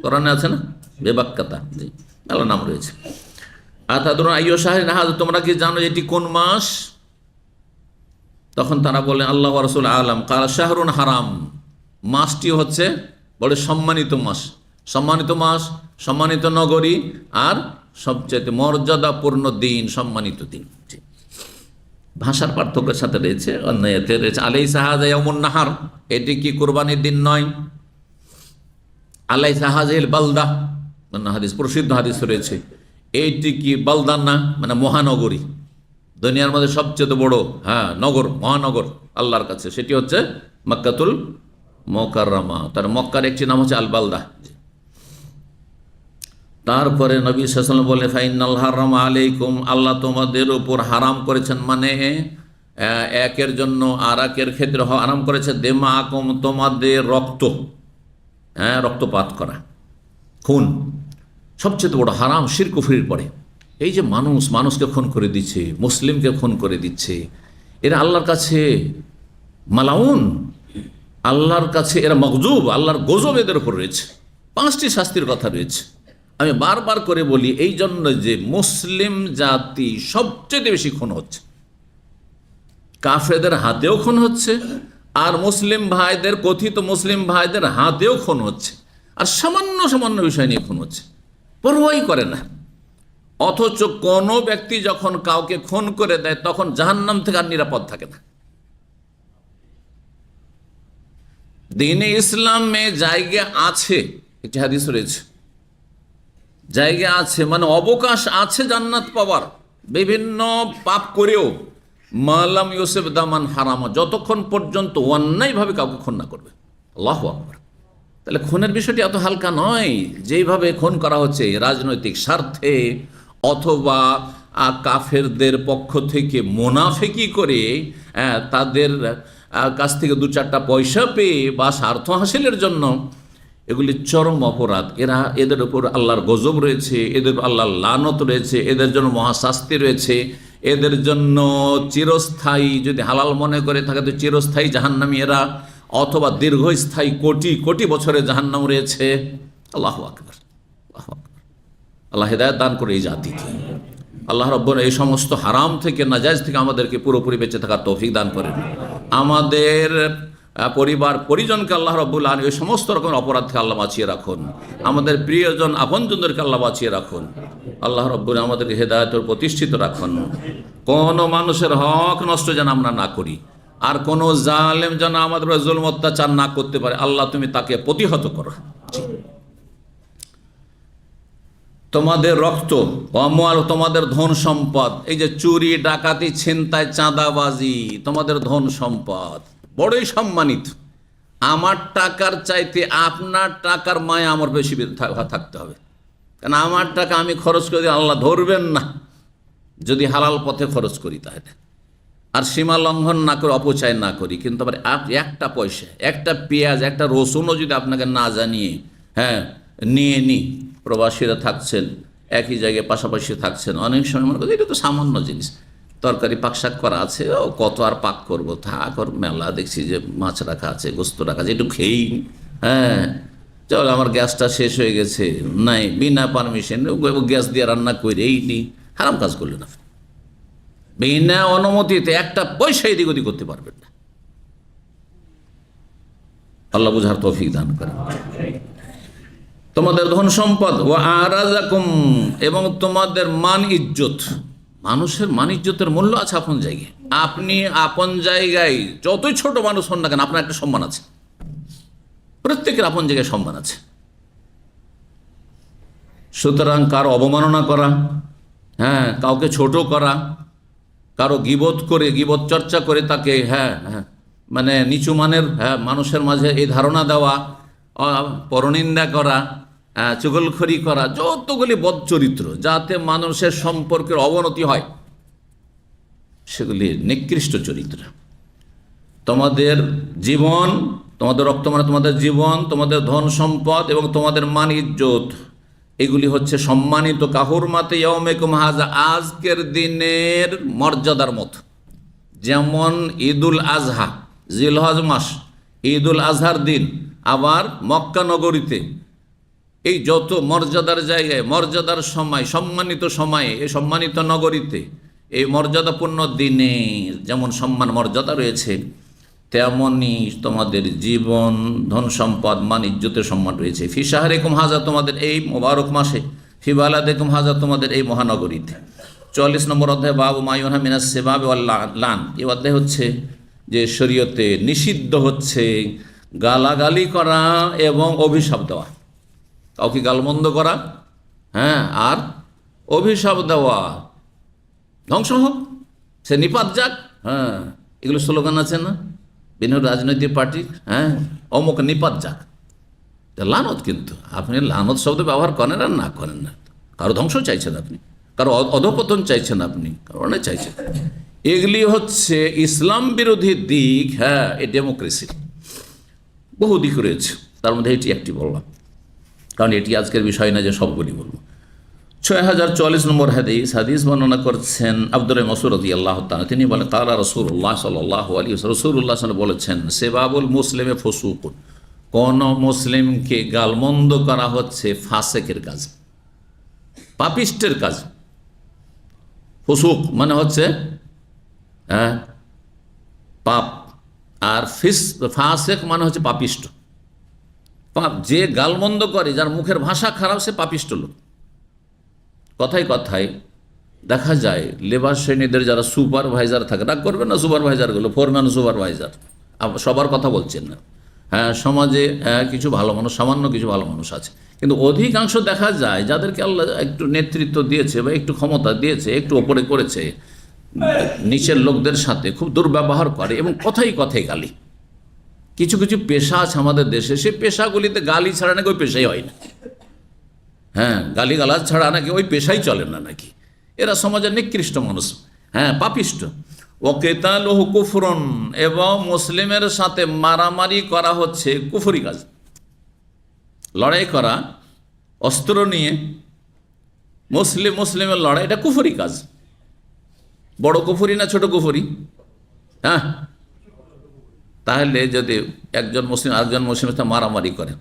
কোরআনে আছে না, বেবাক্কাতা। জি, ভালো নাম রয়েছে। আতাদুরুন আইয়ু শাহরিন হাযা, তোমরা কি জানো এটি কোন মাস? তখন তারা বললেন আল্লাহ ওয়া রাসূল আ'লাম। কালা শাহরুন হারাম, মাসটি হচ্ছে বড় সম্মানিত মাস, সম্মানিত মাস, সম্মানিত নগরী, আর সবচেয়ে মর্যাদাপূর্ণ দিন, সম্মানিত দিন। ভাষার পার্থক্যের সাথে রয়েছে, অন্যায়তে রয়েছে আলাইসা হাযা ইয়াউমুন নাহার, এটি কি কুরবানির দিন নয়? আলাইসা হাযিহিল বালদা, অন্য হাদিস, প্রসিদ্ধ হাদিস রয়েছে, এইটি কি বালদা না, মানে মহানগরী, দুনিয়ার মধ্যে সবচেয়ে বড় নগর, মহানগর আল্লাহর কাছে, সেটি হচ্ছে মক্কাতুল মুকাররমা। তার মক্কার একটি নাম হচ্ছে আল বালদা। তারপরে নবী সাল্লাল্লাহু আলাইহি ওয়াসাল্লাম বলে ফাইনাল হারাম আলাইকুম, আল্লাহ তোমাদের উপর হারাম করেছেন, মানে একের জন্য আর একের ক্ষেত্রে হারাম করেছে দেমাকুম, তোমাদের রক্ত, রক্তপাত করা, খুন সবচেয়ে বড় হারাম, শিরক কুফরির পরে। এই যে মানুষকে খুন করে দিচ্ছে, মুসলিমকে খুন করে দিচ্ছে, এরা আল্লাহর কাছে মালাউন, আল্লাহর কাছে এরা মগজুব, আল্লাহর গজব এদের উপর রয়েছে। 5টি শাস্তির কথা রয়েছে। আমি বারবার করে বলি এই জন্য যে মুসলিম জাতি সবচেয়ে বেশি খুন হচ্ছে, কাফেরদের হাতেও খুন হচ্ছে, আর মুসলিম ভাইদের, কথিত মুসলিম ভাইদের হাতেও খুন হচ্ছে, আর সামান্য সামান্য বিষয় নিয়ে খুন হচ্ছে, পরোয়াই করে না। অথচ কোনো ব্যক্তি যখন কাউকে খুন করে দেয় তখন জাহান্নাম থেকে আর নিরাপদ থাকে না। দ্বীনে ইসলামে জায়গা আছে, একটি হাদিস রয়েছে, জায়গা আছে মানে অবকাশ আছে জান্নাত পাওয়ার, বিভিন্ন পাপ করেও, মালাম ইউসেফ দামান হারামা, যতক্ষণ পর্যন্ত অন্যায়ভাবে কাউকে খুন না করবে। আল্লাহু আকবার। তাহলে খুনের বিষয়টি এত হালকা নয়। যেইভাবে খুন করা হচ্ছে রাজনৈতিক স্বার্থে অথবা কাফেরদের পক্ষ থেকে মুনাফিকি করে, তাদের কাছ থেকে 2-4টা পয়সা পেয়ে বা স্বার্থ হাসিলের জন্য, এগুলি চরম অপরাধ। এদের উপর আল্লাহর গজব রয়েছে, এদের আল্লাহর লানত রয়েছে, এদের জন্য মহাশাস্তি রয়েছে, এদের জন্য চিরস্থায়ী, যদি হালাল মনে করে থাকে তো চিরস্থায়ী জাহান্নামী এরা, অথবা দীর্ঘস্থায়ী কোটি কোটি বছরের জাহান্নাম রয়েছে। আল্লাহু আকবার, আল্লাহু আকবার। আল্লাহ হিদায়াত দান করে এই জাতিকে। আল্লাহ রাব্বুল এই সমস্ত হারাম থেকে, নাজায়েজ থেকে আমাদেরকে পুরোপুরি বেঁচে থাকার তৌফিক দান করেন। আমাদের পরিবার পরিজনকে আল্লাহ রাব্বুল আলামিন এই সমস্ত রকমের অপরাধ থেকে আল্লাহ বাঁচিয়ে রাখুন। আমাদের প্রিয়জন আপনজনদেরকে আল্লাহ বাঁচিয়ে রাখুন। আল্লাহ রাব্বুল আমাদেরকে হেদায়েতের প্রতিষ্ঠিত রাখুন। কোনো মানুষের হক নষ্ট যেন আমরা না করি, আর কোনো জালেম যেন আমাদের জুলম অত্যাচার না করতে পারে। আল্লাহ তুমি তাকে প্রতিহত করো। তোমাদের রক্ত, অমল, তোমাদের ধন সম্পদ, এই যে চুরি, ডাকাতি, ছিনতাই, চাঁদাবাজি, তোমাদের ধন সম্পদ বড়ই সম্মানিত। আমার টাকার চাইতে আপনার টাকার মায়া আমার বেশি থাকতে হবে, কারণ আমার টাকা আমি খরচ করি, আল্লাহ ধরবেন না যদি হালাল পথে খরচ করি তাহলে, আর সীমা লঙ্ঘন না করে, অপচয় না করি। কিন্তু আবার একটা পয়সা, একটা পেঁয়াজ, একটা রসুনও যদি আপনাকে না জানিয়ে নিয়ে নি, প্রবাসীরা থাকছেন একই জায়গায়, পাশাপাশি থাকছেন, অনেক সময় মনে করি এটা তো সামান্য জিনিস, তরকারি পাকশাক করা আছে, ও কত আর পাক করবো, থাক, ওর মেলা দেখছি যে মাছ রাখা আছে, গোস্ত রাখা আছে, একটু খেয়েই চলো, আমার গ্যাসটা শেষ হয়ে গেছে, নাই, বিনা পারমিশন গ্যাস দিয়ে রান্না করে এই নি, হারাম কাজ করলেন আপনি। বিনা অনুমতিতে একটা পয়সা এদিক ওদিক করতে পারবেন না। আল্লাহ বুঝার তৌফিক দান করেন। তোমাদের ধন সম্পদ, ও আরাজাকুম, এবং তোমাদের মান ইজ্জত। মানুষের মান ইজ্জতের মূল্য আছে আপন জায়গায়। আপনি আপন জায়গায় যতই ছোট মানুষ হন না কেন, আপনার একটা সম্মান আছে। প্রত্যেকের আপন জায়গায় সম্মান আছে। সুতরাং কারো অবমাননা করা, কাউকে ছোট করা, কারো গীবত করে, গীবত চর্চা করে তাকে মানে নিচু মানের মানুষের মাঝে এই ধারণা দেওয়া, পরনিন্দা করা, চুগলখড়ি করা, যতগুলি বদচরিত্র যাতে মানুষের সম্পর্কের অবনতি হয়, সেগুলি নিকৃষ্ট চরিত্র। তোমাদের জীবন, তোমাদের রক্ত মানে তোমাদের জীবন, তোমাদের ধন সম্পদ এবং তোমাদের মান ইজ্জত, এগুলি হচ্ছে সম্মানিত কাহুরমাতে ইয়াউমিকুম হাযা, আজকের দিনের মর্যাদার মতো। যেমন ঈদুল আজহা, জিলহজ মাস, ঈদুল আজহার দিন, আবার মক্কা নগরীতে এই যত মর্যাদার জায়গায়, মর্যাদার সময়, সম্মানিত সময়ে, এই সম্মানিত নগরীতে, এই মর্যাদাপূর্ণ দিনে যেমন সম্মান মর্যাদা রয়েছে, তেমনি তোমাদের জীবন, ধন সম্পদ, মান ইজ্জতের সম্মান রয়েছে। ফি শাহরিকুম হাযা, তোমাদের এই মোবারক মাসে, ফি বালাদিকুম হাযা, তোমাদের এই মহানগরীতে। 44 নম্বর অধ্যায় বাবু মা ইউনহা মিনাস সিবাব ওয়াল লান। এই অধ্যায় হচ্ছে যে শরীয়তে নিষিদ্ধ হচ্ছে গালাগালি করা এবং অভিশাপ দেওয়া, কাউকে গালমন্দ করা, হ্যাঁ, আর অভিশাপ দেওয়া, ধ্বংস হোক, সে নিপাত যাক, হ্যাঁ, এগুলো স্লোগান আছে না বিভিন্ন রাজনৈতিক পার্টি, হ্যাঁ, অমুক নিপাত যাক, লানত। কিন্তু আপনি লানত শব্দ ব্যবহার করেন আর না করেন না, কারো ধ্বংস চাইছেন আপনি, কারো অধপতন চাইছেন আপনি, কারো অনেক চাইছেন। এগুলি হচ্ছে ইসলাম বিরোধী দিক। হ্যাঁ, এই ডেমোক্রেসির বহু দিক রয়েছে, তার মধ্যে এটি একটি বললাম, কারণ এটি আজকের বিষয় না যে সবগুলি বলবো। 6044 নম্বর হাদিস বর্ণনা করছেন আব্দুল মাসউদ রাদিয়াল্লাহু তাআলা। তিনি বলেন কালা রাসূলুল্লাহ সাল্লাল্লাহু আলাইহি ওয়াসাল্লাম, রাসূলুল্লাহ সাল্লাল্লাহু আলাইহি ওয়াসাল্লাম বলেছেন, সেবাবুল মুসলিমে ফুসুকুন, কোন মুসলিমকে গালমন্দ করা হচ্ছে ফাসেকের কাজ, পাপিষ্টের কাজ। ফুসুক মানে হচ্ছে পাপ, আর ফাসেক মানে হচ্ছে পাপিষ্ট। পাপ, যে গালমন্দ করে, যার মুখের ভাষা খারাপ, সে পাপিষ্ট লোক। কথায় কথায় দেখা যায় লেবার শ্রেণীদের যারা সুপারভাইজার থাকে, রাগ করবেন না, সুপারভাইজারগুলো, ফোরম্যান সুপারভাইজার, সবার কথা বলছেন না, হ্যাঁ, সমাজে কিছু ভালো মানুষ, সামান্য কিছু ভালো মানুষ আছে, কিন্তু অধিকাংশ দেখা যায় যাদেরকে আল্লাহ একটু নেতৃত্ব দিয়েছে বা একটু ক্ষমতা দিয়েছে, একটু ওপরে করেছে, নিচের লোকদের সাথে খুব দুর্ব্যবহার করে এবং কথাই কথাই গালি। কিছু কিছু পেশা আছে আমাদের দেশে, সেই পেশাগুলিতে গালি ছাড়া নাকি ওই পেশাই হয় না, হ্যাঁ, গালি গালাজ ছাড়া নাকি ওই পেশাই চলে না নাকি। এরা সমাজের নিকৃষ্ট মানুষ, হ্যাঁ, পাপিষ্ট। ওয়াকিতালুহু কুফরুন, এবং মুসলিমের সাথে মারামারি করা হচ্ছে কুফরি কাজ। লড়াই করা অস্ত্র নিয়ে মুসলিমের লড়াই, এটা কুফরি কাজ। বড় কুফরি না ছোট কুফরি? হ্যাঁ, তাহলে যদি একজন মুসলিম আরেকজন মুসলিমের সাথে মারামারি করে,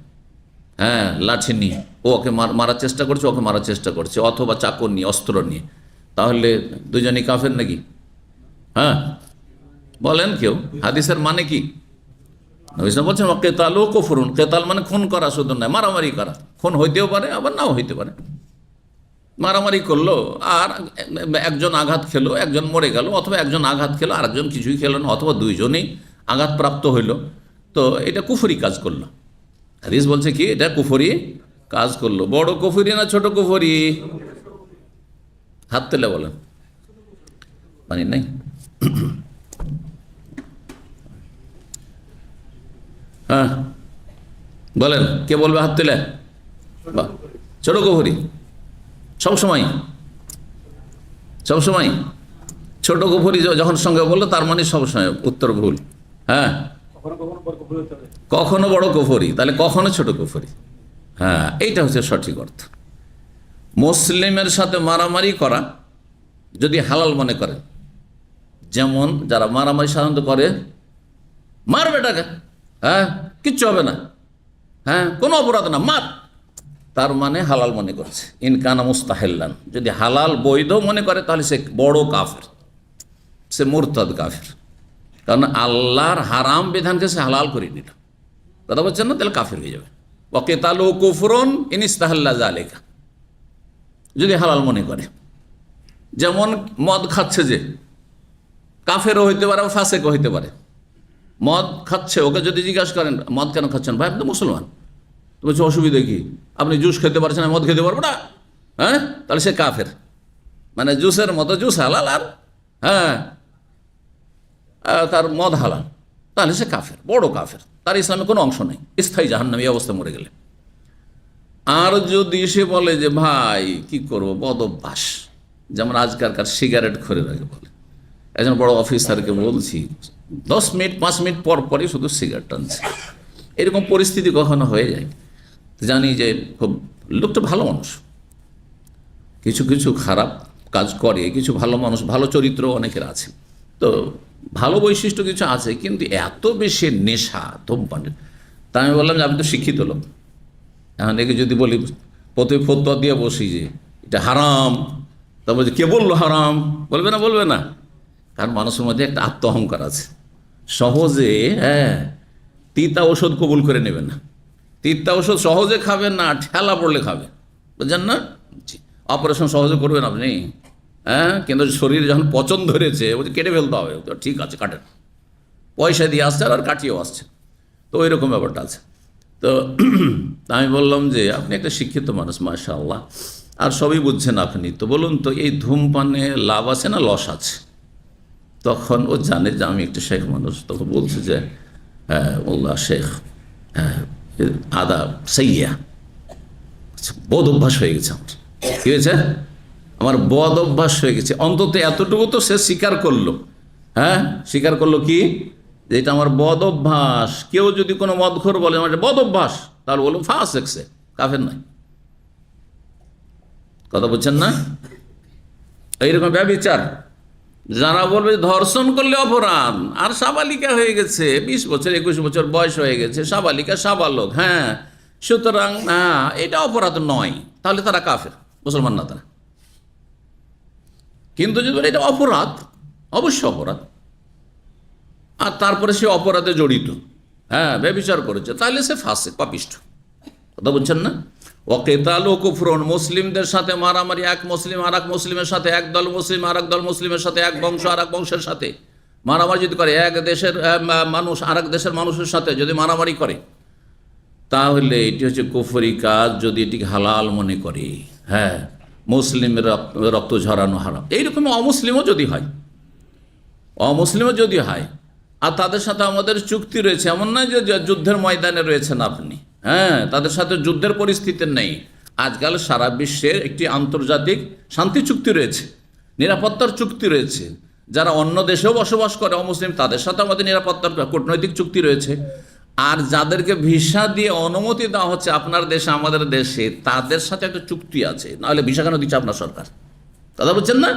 হ্যাঁ, লাঠি নিয়ে, ও ওকে মারার চেষ্টা করছে, ওকে মারার চেষ্টা করছে, অথবা চাকর নিয়ে, অস্ত্র নিয়ে, তাহলে দুজনই কাফের নাকি? হ্যাঁ, বলেন কেউ, হাদিসের মানে কি? বলছেন কেতালও কুফরুন, কেতাল মানে খুন করা শুধু নয়, মারামারি করা। খুন হইতেও পারে, আবার নাও হইতে পারে। মারামারি করলো আর একজন আঘাত খেলো, একজন মরে গেল, অথবা একজন আঘাত খেলো আর একজন কিছুই খেলো না, অথবা দুইজনই আঘাতপ্রাপ্ত হইল, তো এটা কুফরি কাজ করলো। হাদিস বলছে কি, এটা কুফরি কাজ করলো। বড় কুফরি না ছোট কুফরি? হাত তুলে বলেন, মানে নাই। হ্যাঁ, বলেন, কে বলবে হাত তুলে? ছোট কুফরি সবসময় ছোট কুফরি যখন সঙ্গে বললো, তার মানে সবসময় উত্তর ভুল। হ্যাঁ, কখনো বড় কুফরি, তাহলে কখনো ছোট কুফরি। হ্যাঁ, এইটা হচ্ছে সঠিক অর্থ। মুসলিমের সাথে মারামারি করা যদি হালাল মনে করেন, যেমন যারা মারামারি সাধারণত করে, মার বেটাকে, হ্যাঁ, কিচ্ছু হবে না, হ্যাঁ, কোনো অপরাধ না, মার, তার মানে হালাল মনে করছে। ইনকানা মুস্তাহিল্লান, যদি হালাল বৈধ মনে করে, তাহলে সে বড় কাফের, সে মুরতাদ কাফের, কারণ আল্লাহর হারাম বিধানকে সে হালাল করে নিল। কথা বলছেন না? তাহলে কাফের হয়ে যাবে। ওয়াকিতালু কুফরুন ইন ইস্তাহাল্লা যালিকা, যদি হালাল মনে করে। যেমন মদ খাচ্ছে, যে কাফেরও হইতে পারে, ফাসেকও হইতে পারে। মদ খাচ্ছে, ওকে যদি জিজ্ঞাসা করেন মদ কেন খাচ্ছেন, ভাই আপনি তো মুসলমান, তো বলছে অসুবিধা কি, আপনি জুস খেতে পারছেন, মদ খেতে পারবো না, হ্যাঁ, তাহলে সে কাফের। মানে জুসের মতো জুস হালাল, আর হ্যাঁ, তার মদ হালাল, তাহলে সে কাফের, বড় কাফের, তার ইসলামে কোনো অংশ নেই, স্থায়ী জাহান্নামী অবস্থা মরে গেলে। আর যদি সে বলে যে ভাই কি করবো, বদ অভ্যাস, যেমন আজকালকার সিগারেট খোরে রাখে, বলে একজন বড় অফিসারকে বলছি 10 মিনিট 5 মিনিট পর পরই শুধু সিগারেট টানছে। এরকম পরিস্থিতি কখনো হয়ে যায়, জানি যে খুব লোকটা ভালো মানুষ, কিছু কিছু খারাপ কাজ করে, কিছু ভালো মানুষ, ভালো চরিত্র অনেকের আছে, তো ভালো বৈশিষ্ট্য কিছু আছে, কিন্তু এত বেশি নেশা ধূমপানের। তা আমি বললাম যে আপনি তো শিক্ষিত লোক, এখন একে যদি বলি প্রতি ফতোয়া দিয়ে বসি যে এটা হারাম, তা বলছে কে বললো হারাম, বলবে না? বলবে না, কারণ মানুষের মধ্যে একটা আত্ম অহংকার আছে, সহজে, হ্যাঁ, তিতা ওষুধ কবুল করে নেবে না, তিতা ওষুধ সহজে খাবে না, ঠেলা পড়লে খাবে, বুঝছেন না? জি, অপারেশন সহজে করবেন আপনি, হ্যাঁ, কিন্তু শরীরে যখন পচন ধরেছে বলছে কেটে ফেলতে হবে, তো ঠিক আছে কাটেন, পয়সা দিয়ে আসছে আর কাটিয়েও আসছে, তো ওই রকম ব্যাপারটা আছে। তো আমি বললাম যে আপনি একটা শিক্ষিত মানুষ মাশাআল্লাহ, আর সবই বুঝছেন আপনি, তো বলুন তো এই ধূমপানে লাভ আছে না লস আছে? তখন ও জানে যে আমি একটা শেখ মানুষ, তখন বলছে যে হ্যাঁ মোল্লা শেখ, হ্যাঁ আদা সাইয়া, বদ অভ্যাস হয়ে গেছে আমার। কি হয়েছে? আমার বদ অভ্যাস হয়ে গেছে। অন্তত এতটুকু তো সে স্বীকার করলো, হ্যাঁ স্বীকার করলো কি, যে এটা আমার বদ অভ্যাস। কেউ যদি কোনো মদখোর বলে আমার বদ অভ্যাস, তাহলে বলুন ফাসেক, সে কাফের নয়। কথা বলছেন না? এইরকম ব্যভিচার, যারা বলবে ধর্ষণ করলে অপরাধ, আর সাবালিকা হয়ে গেছে 20 বছর 21 বছর বয়স হয়ে গেছে, সাবালিকা সাবালক, হ্যাঁ সুতরাং এটা অপরাধ নয়, তাহলে তারা কাফের, মুসলমান না তারা। কিন্তু যদি বলে এটা অপরাধ, অবশ্য অপরাধ, আর তারপরে সে অপরাধে জড়িত, হ্যাঁ ব্যভিচার করেছে, তাহলে সে ফাসিক, পাপিষ্ঠ। কথা বলছেন না? ওয়াকিতাল ও কুফরুন, মুসলিমদের সাথে মারামারি, এক মুসলিম আর এক মুসলিমের সাথে, এক দল মুসলিম আর এক দল মুসলিমের সাথে, এক বংশ আর এক বংশের সাথে মারামারি যদি করে, এক দেশের মানুষ আর এক দেশের মানুষের সাথে যদি মারামারি করে, তাহলে এটি হচ্ছে কুফরি কাজ, যদি এটিকে হালাল মনে করে। হ্যাঁ, মুসলিমের রক্ত ঝরানো হারাম। এইরকম অমুসলিমও যদি হয়, অমুসলিমও যদি হয়, আর তাদের সাথে আমাদের চুক্তি রয়েছে, এমন নয় যে যুদ্ধের ময়দানে রয়েছেন আপনি, হ্যাঁ তাদের সাথে যুদ্ধের পরিস্থিতি নেই। আজকাল সারা বিশ্বের একটি আন্তর্জাতিক শান্তি চুক্তি রয়েছে, নিরাপত্তার চুক্তি রয়েছে। যারা অন্য দেশেও বসবাস করে অমুসলিম, তাদের সাথে আমাদের নিরাপত্তার কূটনৈতিক চুক্তি রয়েছে। আর যাদেরকে ভিসা দিয়ে অনুমতি দেওয়া হচ্ছে আপনার দেশে আমাদের দেশে, তাদের সাথে একটা চুক্তি আছে, নাহলে ভিসা কেন দিচ্ছে আপনার সরকার? কথা বলছেন না?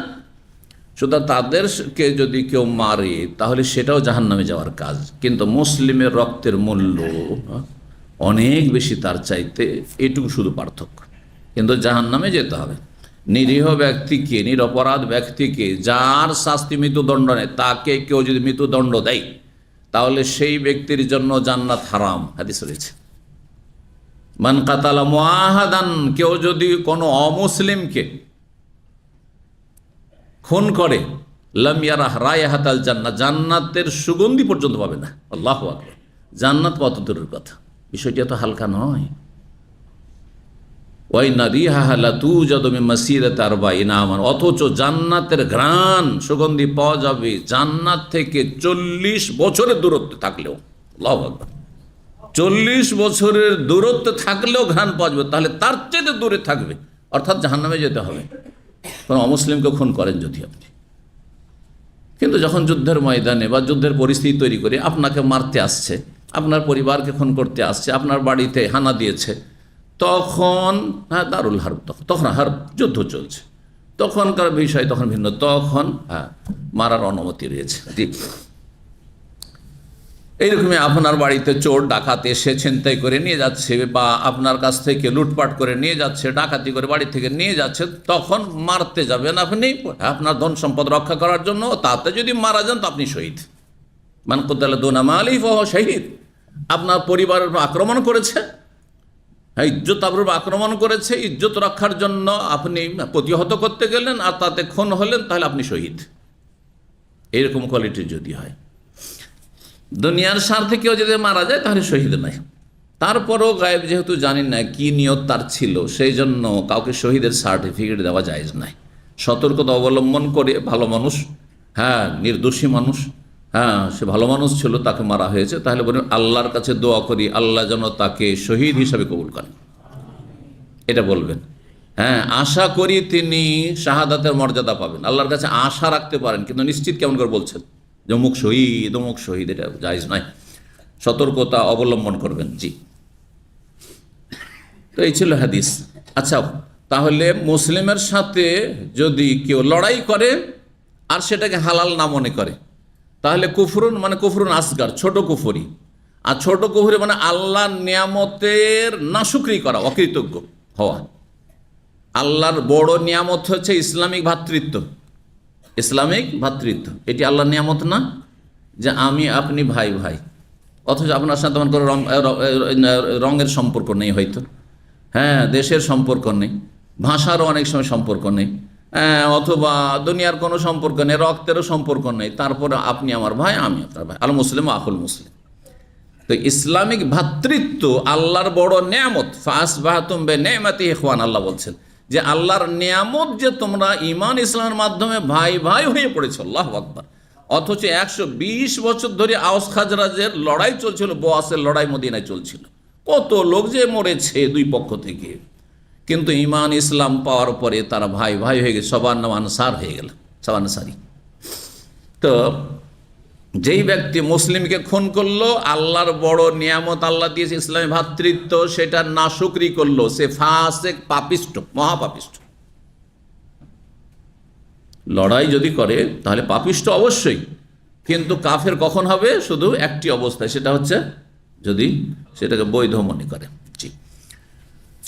সুতরাং তাদেরকে যদি কেউ মারে তাহলে সেটাও জাহান্নামে যাওয়ার কাজ। কিন্তু মুসলিমের রক্তের মূল্য অনেক বেশি, তার চাইতে এটুকু শুধু পার্থক্য, কিন্তু জাহান্নামে যেতে হবে। নিরীহ ব্যক্তিকে, নিরপরাধ ব্যক্তিকে, যার শাস্তি মৃত্যুদণ্ড নেয়, তাকে কেউ যদি মৃত্যুদণ্ড দেয় তাহলে সেই ব্যক্তির জন্য জান্নাত হারাম, হাদিস রয়েছে। মান কাতালা মুআহাদান, কেউ যদি কোনো অমুসলিমকে খুন করে, লাম ইয়ারাহ রায়হাতাল জান্নাত, জান্নাতের সুগন্ধি পর্যন্ত পাবে না। আল্লাহু আকবার, জান্নাত কত দূরের কথা, বিষয়টি এত হালকা নয়। ওয়াইনা রিহাহা লাতুজাদু মিন মাসিরাতি আরবাঈনা আমান, অথচ জান্নাতের ঘ্রাণ সুগন্ধি পাওয়া যাবে জান্নাত থেকে 40 বছরের দূরত্বে থাকলেও। আল্লাহু আকবার, 40 বছরের দূরত্বে থাকলেও ঘ্রাণ পাওয়া যাবে, তাহলে তার চেয়ে দূরে থাকবে, অর্থাৎ জাহান্নামে যেতে হবে কোনো অমুসলিমকে খুন করেন যদি আপনি। কিন্তু যখন যুদ্ধের ময়দানে বা যুদ্ধের পরিস্থিতি তৈরি করে আপনাকে মারতে আসছে, আপনার পরিবারকে খুন করতে আসছে, আপনার বাড়িতে হানা দিয়েছে, তখন হ্যাঁ দারুল হারব, তখন হারব, যুদ্ধ চলছে, তখনকার বিষয় তখন ভিন্ন, তখন হ্যাঁ মারার অনুমতি রয়েছে। এইরকমই আপনার বাড়িতে চোর ডাকাত এসে ছিনতাই করে নিয়ে যাচ্ছে, বা আপনার কাছ থেকে লুটপাট করে নিয়ে যাচ্ছে, ডাকাতি করে বাড়ি থেকে নিয়ে যাচ্ছে, তখন মারতে যাবেন আপনি আপনার ধন সম্পদ রক্ষা করার জন্য। তাতে যদি মারা যান তো আপনি শহীদ। মান কুতিলা দুনা মালিহি ফাহুয়া শহীদ। আপনার পরিবারের উপর আক্রমণ করেছে, ইজ্জত আপনার উপর আক্রমণ করেছে, ইজ্জত রক্ষার জন্য আপনি প্রতিহত করতে গেলেন আর তাতে খুন হলেন, তাহলে আপনি শহীদ। এইরকম কোয়ালিটির যদি হয়, দুনিয়ার স্বার্থে কেউ যদি মারা যায় তাহলে শহীদ নয়। তারপরও গায়েব যেহেতু জানি না কি নিয়ত তার ছিল, সেই জন্য কাউকে শহীদের সার্টিফিকেট দেওয়া জায়েজ নাই। সতর্কতা অবলম্বন করে ভালো মানুষ, হ্যাঁ নির্দোষী মানুষ, হ্যাঁ সে ভালো মানুষ ছিল, তাকে মারা হয়েছে, তাহলে বলুন আল্লাহর কাছে দোয়া করি আল্লাহ যেন তাকে শহীদ হিসাবে কবুল করেন, এটা বলবেন। হ্যাঁ আশা করি তিনি শাহাদাতের মর্যাদা পাবেন, আল্লাহর কাছে আশা রাখতে পারেন, কিন্তু নিশ্চিত কেমন করে বলছেন যে অমুক শহীদ অমুক শহীদ, এটা জায়েজ নয়। সতর্কতা অবলম্বন করবেন। জি, তো এই ছিল হাদিস। আচ্ছা, তাহলে মুসলিমের সাথে যদি কেউ লড়াই করে আর সেটাকে হালাল না মনে করে, তাহলে কুফরুন মানে কুফরুন আসগার, ছোট কুফরি। আর ছোট কুফরি মানে আল্লাহর নিয়ামতের নাশুকরি করা, অকৃতজ্ঞ হওয়া। আল্লাহর বড় নিয়ামত হচ্ছে ইসলামিক ভ্রাতৃত্ব, ইসলামিক ভ্রাতৃত্ব। এটি আল্লাহর নিয়ামত না যে আমি আপনি ভাই ভাই, অথচ আপনার সাথে আমার কোনো রঙের সম্পর্ক নেই, হয়তো হ্যাঁ দেশের সম্পর্ক নেই, ভাষারও অনেক সময় সম্পর্ক নেই, অথবা দুনিয়ার কোনো সম্পর্ক নেই, রক্তেরও সম্পর্ক নেই, তারপরে আপনি আমার ভাই, আমি আপনার ভাই, আল মুসলিম আকুল মুসলিম। তো ইসলামিক ভ্রাতৃত্ব আল্লাহর বড় নেয়ামত। ফাসবাহতুম বিনি'মাতিহি ইখওয়ান, আল্লাহ বলছেন যে আল্লাহর নিয়ামত যে তোমরা ঈমান ইসলামের মাধ্যমে ভাই ভাই হয়ে পড়েছো, আল্লাহু আকবার। অথচ 120 বছর ধরে আওস খাজরাজের লড়াই চলছিল, বোয়াসের লড়াই মদিনায় চলছিল, কত লোক যে মরেছে দুই পক্ষ থেকে, কিন্তু ঈমান ইসলাম পাওয়ার পরে তারা ভাই ভাই হয়ে গেছে, সবার নাম আনসার হয়ে গেল, সব আনসারি। তো যেই ব্যক্তি মুসলিমকে খুন করলো, আল্লাহর বড় নিয়ামত আল্লাহ দিয়েছে ইসলামী ভ্রাতৃত্ব, সেটা নাশুকরি করলো, সে ফাসেক, পাপিষ্ট, মহাপাপিষ্ট। লড়াই যদি করে তাহলে পাপিষ্ট অবশ্যই, কিন্তু কাফের কখন হবে? শুধু একটি অবস্থায়, সেটা হচ্ছে যদি সেটাকে বৈধ মনে করে। জি,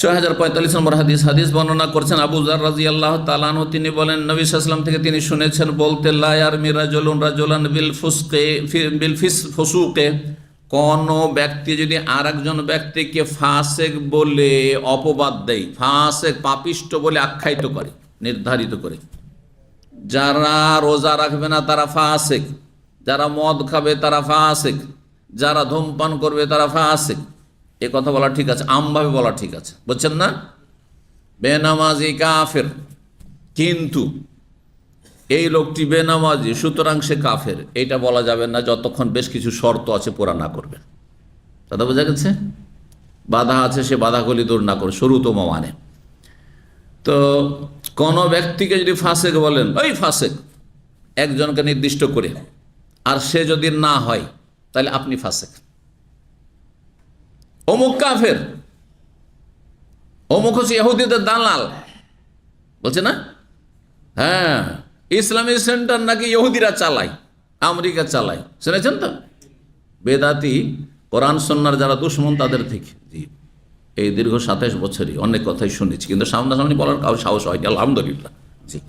6045 নম্বর হাদিস বর্ণনা করছেন আবু যার রাদিয়াল্লাহু তাআলা আনহু। তিনি বলেন, নবী সাল্লাল্লাহু আলাইহি ওয়াসাল্লাম থেকে তিনি শুনেছেন বলতে, লা ইয়ারমি রাজুলান বিল ফুসুকে, কোন ব্যক্তি যদি আরেকজন ব্যক্তিকে ফাসেক বলে অপবাদ দেয়, ফাসেক পাপিষ্ট বলে আখ্যায়িত করে, নির্ধারিত করে, যারা রোজা রাখবে না তারা ফাসেক, যারা মদ খাবে তারা ফাসেক, যারা ধূমপান করবে তারা ফাসেক, এ কথা বলা ঠিক আছে, আমভাবে বলা ঠিক আছে, বুঝছেন না? বেনামাজি কাফের, কিন্তু এই লোকটি বেনামাজি সুতরাং সে কাফের, এটা বলা যাবে না যতক্ষণ বেশ কিছু শর্ত আছে পুরা না করবে। কথা বোঝা গেছে? বাধা আছে, সে বাধাগুলি দূর না করে, শুরুতম মানে। তো কোন ব্যক্তিকে যদি ফাসেক বলেন, ওই ফাসেক, একজনকে নির্দিষ্ট করে, আর সে যদি না হয় তাহলে আপনি ফাসেক, অমুক কাফের, অমুক হচ্ছে ইহুদিদের দালাল, বলছে না? হ্যাঁ, ইসলামী সেন্টার নাকি ইহুদিরা চালায়, আমেরিকা চালায়, শুনেছেন তো? বেদাতি কোরআন সুন্নাহর যারা দুশমন তাদের থেকে। জি, এই দীর্ঘ 27 বছরই অনেক কথাই শুনেছি, কিন্তু সামনাসামনি বলার কারো সাহস হয়নি, আলহামদুলিল্লাহ। জি,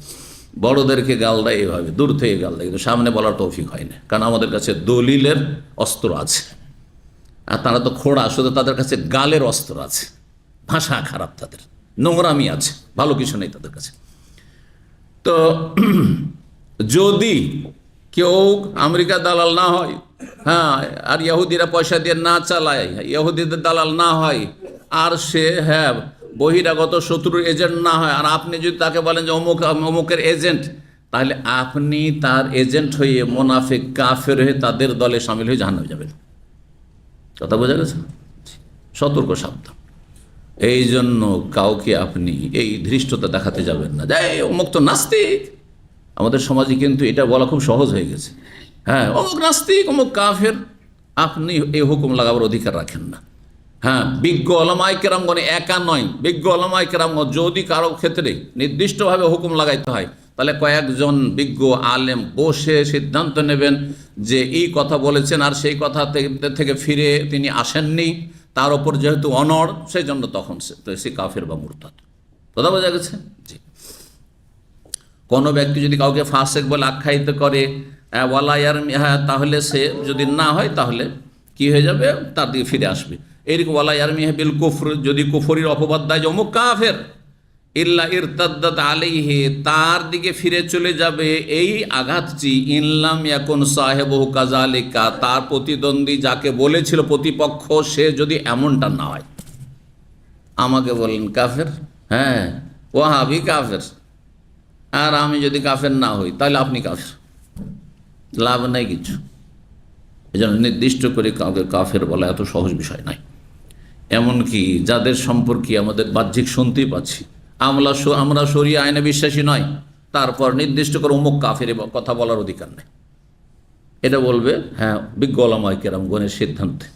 বড়দেরকে গাল দেয় এইভাবে, দূর থেকে গাল দেয়, কিন্তু সামনে বলার তৌফিক হয় না, কারণ আমাদের কাছে দলিলের অস্ত্র আছে, আর তারা তো খোড়া, শুধু তাদের কাছে গালের অস্ত্র আছে, ভাষা খারাপ, তাদের নোংরামি আছে, ভালো কিছু নেই তাদের কাছে। তো যদি কেউ আমেরিকার দালাল না হয়, হ্যাঁ, আর ইহুদিরা পয়সা দিয়ে না চালায়, ইহুদিদের দালাল না হয়, আর সে হ্যাঁ বহিরাগত শত্রুর এজেন্ট না হয়, আর আপনি যদি তাকে বলেন যে অমুকের এজেন্ট, তাহলে আপনি তার এজেন্ট হয়ে মুনাফিক কাফের হয়ে তাদের দলে সামিল হয়ে জাহান্নামে যাবেন। কথা বোঝা গেছে? সতর্ক সাবধান। এই জন্য কাউকে আপনি এই ধৃষ্টতা দেখাতে যাবেন না, যে অমুক তো নাস্তিক। আমাদের সমাজে কিন্তু এটা বলা খুব সহজ হয়ে গেছে, হ্যাঁ অমুক নাস্তিক, অমুক কাফের। আপনি এই হুকুম লাগাবার অধিকার রাখেন না। হ্যাঁ, বিজ্ঞ ওলামায়ে কেরামগণ একা নয়, বিজ্ঞ ওলামায়ে কেরামগণ যদি কারো ক্ষেত্রে নির্দিষ্টভাবে হুকুম লাগাইতে হয়, তাহলে কয়েকজন বিজ্ঞ আলেম বসে সিদ্ধান্ত নেবেন যে এই কথা বলেছেন, আর সেই কথা থেকে ফিরে তিনি আসেননি, তার ওপর যেহেতু অনড়, সেই জন্য তখন সে কাফের বা মুরতাদ। কথা বোঝা গেছে? জি। কোনো ব্যক্তি যদি কাউকে ফাসেক বলে আখ্যায়িত করে তাহলে সে যদি না হয় তাহলে কি হয়ে যাবে? তার দিকে ফিরে আসবে। এরকম ওয়ালা ইয়ারমিহা বিল কুফর, যদি কুফরির অপবাদ দেয় যে অমুক কাফের, ইল্লা ইরতাদ্দাত আলাইহি, তার দিকে ফিরে চলে যাবে এই আঘাতটি, ইনলাম ইয়াকুন সাহেবহু কাযালিকা, তার প্রতিদ্বন্দ্বী যাকে বলেছিল প্রতিপক্ষ, সে যদি এমনটা না হয়। আমাকে বলেন কাফের, হ্যাঁ ওয়াহাবি কাফের, আর আমি যদি কাফের না হই তাহলে আপনি কাফের, লাভ নাই কিছু। এই জন্য নির্দিষ্ট করে কাউকে কাফের বলা এত সহজ বিষয় নয়। এমনকি যাদের সম্পর্কে আমাদের বাহ্যিক শুনতেই পাচ্ছি, আমরা শরিয়া আইনে বিশ্বাসী নয়, তারপর নির্দিষ্ট করে অমুক কাফের কথা বলার অধিকার নেই। এটা বলবে হ্যাঁ বিজ্ঞ ওলামায়ে কেরামগণের সিদ্ধান্তে,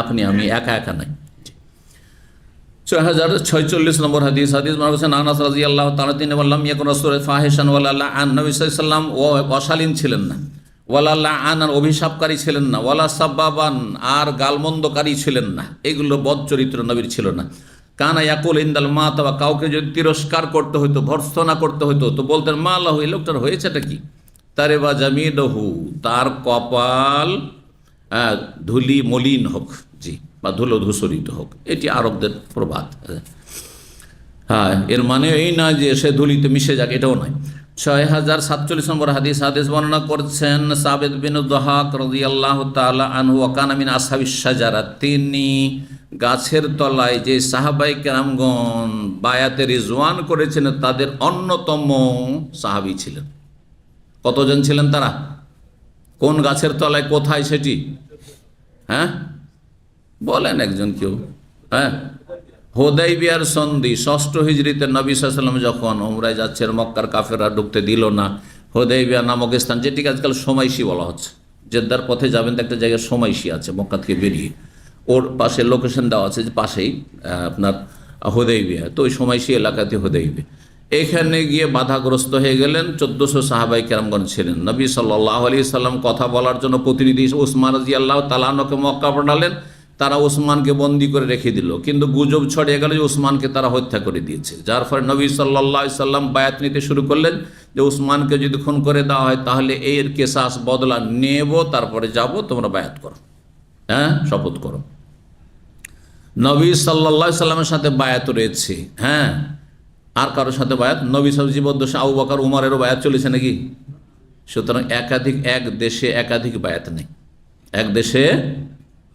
আপনি আমি একা একা নাই। 6046 নম্বর হাদিস মারফুআন আনাস রাদিয়াল্লাহু তাআলা তিনি বললাম, ইয়াকুন রাসূল ফাহিশান ওয়ালা লাআন, নবী সাল্লাল্লাহু আলাইহি ওয়াসাল্লাম ও অশালীন ছিলেন না, ওয়ালা লাআন, অভিশাপকারী ছিলেন না, ওয়ালা সাব্বাবান, আর গালমন্দকারী ছিলেন না, এগুলো বদ চরিত্র নবীর ছিল না। কানা ইয়াকুল ইনদাল মাত, বা কাউকে যদি তিরস্কার করতে হইতো, ভর্ৎসনা করতে হইতো, তো বলতেন মা লাহু, এই লোকটার হয়েছেটা কি? তারে বা জামিদহু, তার কপাল ধুলি মলিন হোক, জি, বা ধুলো ধূসরিত হোক। এটি আরবদের প্রবাদ। হ্যাঁ, এর মানে এই না যে সে ধুলিতে মিশে যাক, এটাও নয়। 6047 নম্বর হাদিস বর্ণনা করছেন সাবেদ বিন দহাক রাদিয়াল্লাহু তাআলা আনহু ওয়া কানা মিন আসহাবিশ শাজারা। তিনি গাছের তলায় যে সাহাবায়ে কেরামগণ বায়াতে রিজওয়ান করেছিলেন তাদের অন্যতম সাহাবী ছিলেন। কতজন ছিলেন তারা? কোন গাছের তলায়, কোথায় সেটি? হ্যাঁ বলেন একজন কেউ। হ্যাঁ, হুদাইবিয়ার সন্ধি 6ষ্ঠ হিজরিতে নবী সাল্লাল্লাহু আলাইহি ওয়াসাল্লাম যখন উমরায় যাচ্ছেন, মক্কার কাফেররা ঢুকতে দিল না। হুদাইবিয়া নামক স্থান, যেটিকে আজকাল সময়সী বলা হচ্ছে, জেদ্দার পথে যাবেন তো একটা জায়গায় সময়সী আছে মক্কা থেকে বেরিয়ে, ওর পাশে লোকেশন দেওয়া আছে যে পাশেই আপনার হুদাইবিয়া, তো ওই সময়সী এলাকাতে হুদাইবিয়া। এখানে গিয়ে বাধাগ্রস্ত হয়ে গেলেন। 1400 সাহাবায়ে কেরামগণ ছিলেন। নবী সাল্লাল্লাহু আলাইহি সাল্লাম কথা বলার জন্য প্রতিনিধি উসমান রাদিয়াল্লাহু তাআলা আনহুকে মক্কা পাঠালেন। তারা উসমানকে বন্দি করে রেখে দিল, কিন্তু গুজব ছড়িয়ে গেল যে উসমানকে তারা হত্যা করে দিয়েছে। যার ফলে নবী সাল্লাল্লাহু আলাইহি সাল্লাম বায়াত নিতে শুরু করলেন যে উসমানকে যদি খুন করে দেওয়া হয় তাহলে এর কেসাস বদলা নেব, তারপরে যাব, তোমরা বায়াত করো, হ্যাঁ শপথ করো। নবী সাল্লাল্লাহু আলাইহি সাল্লামের সাথে বায়াত রয়েছে, হ্যাঁ, আর কারোর সাথে বায়াত? নবী সাল্লাল্লাহু আলাইহি জীবদ্দশায় আবু বকর উমরেরও বায়াত চলেছে নাকি? সুতরাং এক দেশে একাধিক বায়াত নেই। এক দেশে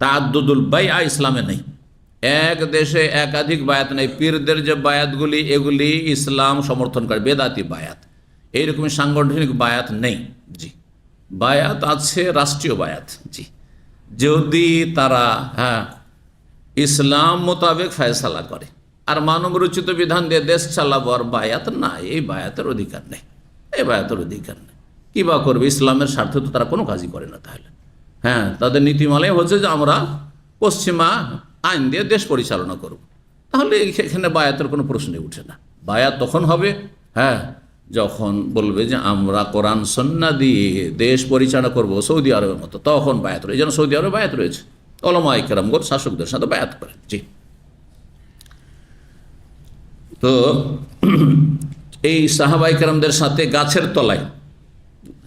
তাআদ্দুদুল বাইআ ইসলামে নেই। এক দেশে একাধিক বায়াত নেই। পীরদের যে বায়াতগুলি এগুলি ইসলাম সমর্থন করে, বেদাতি বায়াত। এইরকম সাংগঠনিক বায়াত নেই। জি, বায়াত আছে রাষ্ট্রীয় বায়াত। জি, যদি তারা ইসলাম মোতাবেক ফয়সালা করে আর মানব রচিত বিধান দিয়ে দেশ চালাবার বায়াত না, এই বায়াতের অধিকার নেই। এই বায়াতের অধিকার নেই। কী বা করবে? ইসলামের স্বার্থে তো তারা কোনো কাজই করে না। তাহলে হ্যাঁ, তাদের নীতিমালাই হচ্ছে যে আমরা পশ্চিমা আইন দিয়ে দেশ পরিচালনা করব। তাহলে এখানে বায়াতের কোনো প্রশ্নই উঠে না। বায়াত তখন হবে হ্যাঁ যখন বলবে যে আমরা কোরআন সুন্নাহ দিয়ে দেশ পরিচালনা করব সৌদি আরবের মতো, তখন বায়াত রয়েছে। এই জন্য সৌদি আরবে বায়াত রয়েছে, উলামায়ে কেরামগণ শাসকদের সাথে বায়াত করেন। জি, তো এই সাহাবায়ে কেরামদের সাথে গাছের তলায়,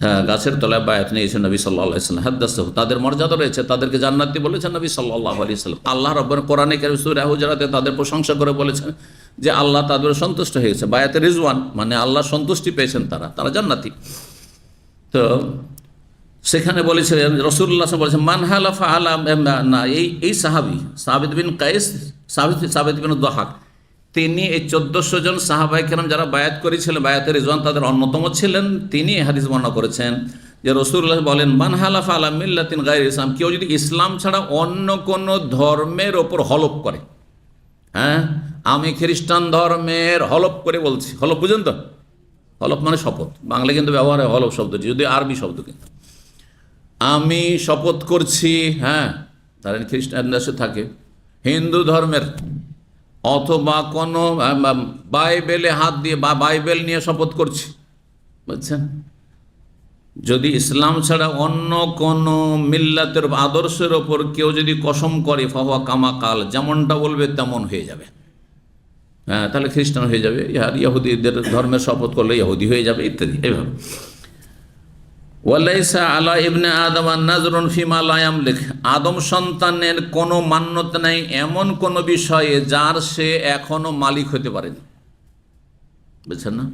হ্যাঁ গাছের তলায় বায়াত নিয়েছেন নবী সাল্লাল্লাহু আলাইহি ওয়াসাল্লাম। হাদাসাহু, তাদের মর্যাদা রয়েছে, তাদেরকে জান্নাতি বলেছেন নবী সাল্লাল্লাহু আলাইহি ওয়াসাল্লাম। আল্লাহ রাব্বুল কোরআনে কারীম সূরা হুজুরাতে তাদের প্রশংসা করে বলেছেন যে আল্লাহ তাদের সন্তুষ্ট হয়েছে। বায়াতে রিজওয়ান মানে আল্লাহ সন্তুষ্টি পেয়েছেন, তারা জান্নাতি। তো সেখানে বলেছিলেন রাসূলুল্লাহ সাল্লাল্লাহু আলাইহি ওয়াসাল্লাম বলেছেন মান হালাফা আলা না, এই সাহাবী সাবিত বিন কায়েস, সাবিত বিন দহাক, তিনি এই 1400 জন সাহাবায়ে কেরাম যারা বায়াত করেছিলেন বায়াতে রিজওয়ান তাদের অন্যতম ছিলেন। তিনি হাদিস বর্ণনা করেছেন যে রাসূলুল্লাহ বলেন মান হালাফা আলা মিল্লাতিন গায়রি ইসলাম, কেউ যদি ইসলাম ছাড়া অন্য কোনো ধর্মের ওপর হলফ করে, হ্যাঁ আমি খ্রিস্টান ধর্মের হলফ করে বলছি, হলফ বুঝেন তো? হলফ মানে শপথ, বাংলা কিন্তু ব্যবহার হয় হলফ শব্দটি, যদি আরবি শব্দ। কিন্তু আমি শপথ করছি, হ্যাঁ ধরেন খ্রিস্টান দেশে থাকে, হিন্দু ধর্মের, অথবা কোনো বাইবেলে হাত দিয়ে বা বাইবেল নিয়ে শপথ করছি, বুঝছেন? যদি ইসলাম ছাড়া অন্য কোনো মিল্লাতের আদর্শের ওপর কেউ যদি কসম করে ফাহুয়া কামা কাল, যেমনটা বলবে তেমন হয়ে যাবে। হ্যাঁ, তাহলে খ্রিস্টান হয়ে যাবে, ইহুদিদের ধর্মের শপথ করলে ইহুদি হয়ে যাবে ইত্যাদি। এইভাবে ওয়ালাইসা আলা ইবনে আদম নাজরুন ফিমা লা ইয়ামলিক, আদম সন্তানের কোনো মান্যতা নেই এমন কোনো বিষয়ে যার সে এখনো মালিক হতে পারেনি। বুঝছেন না?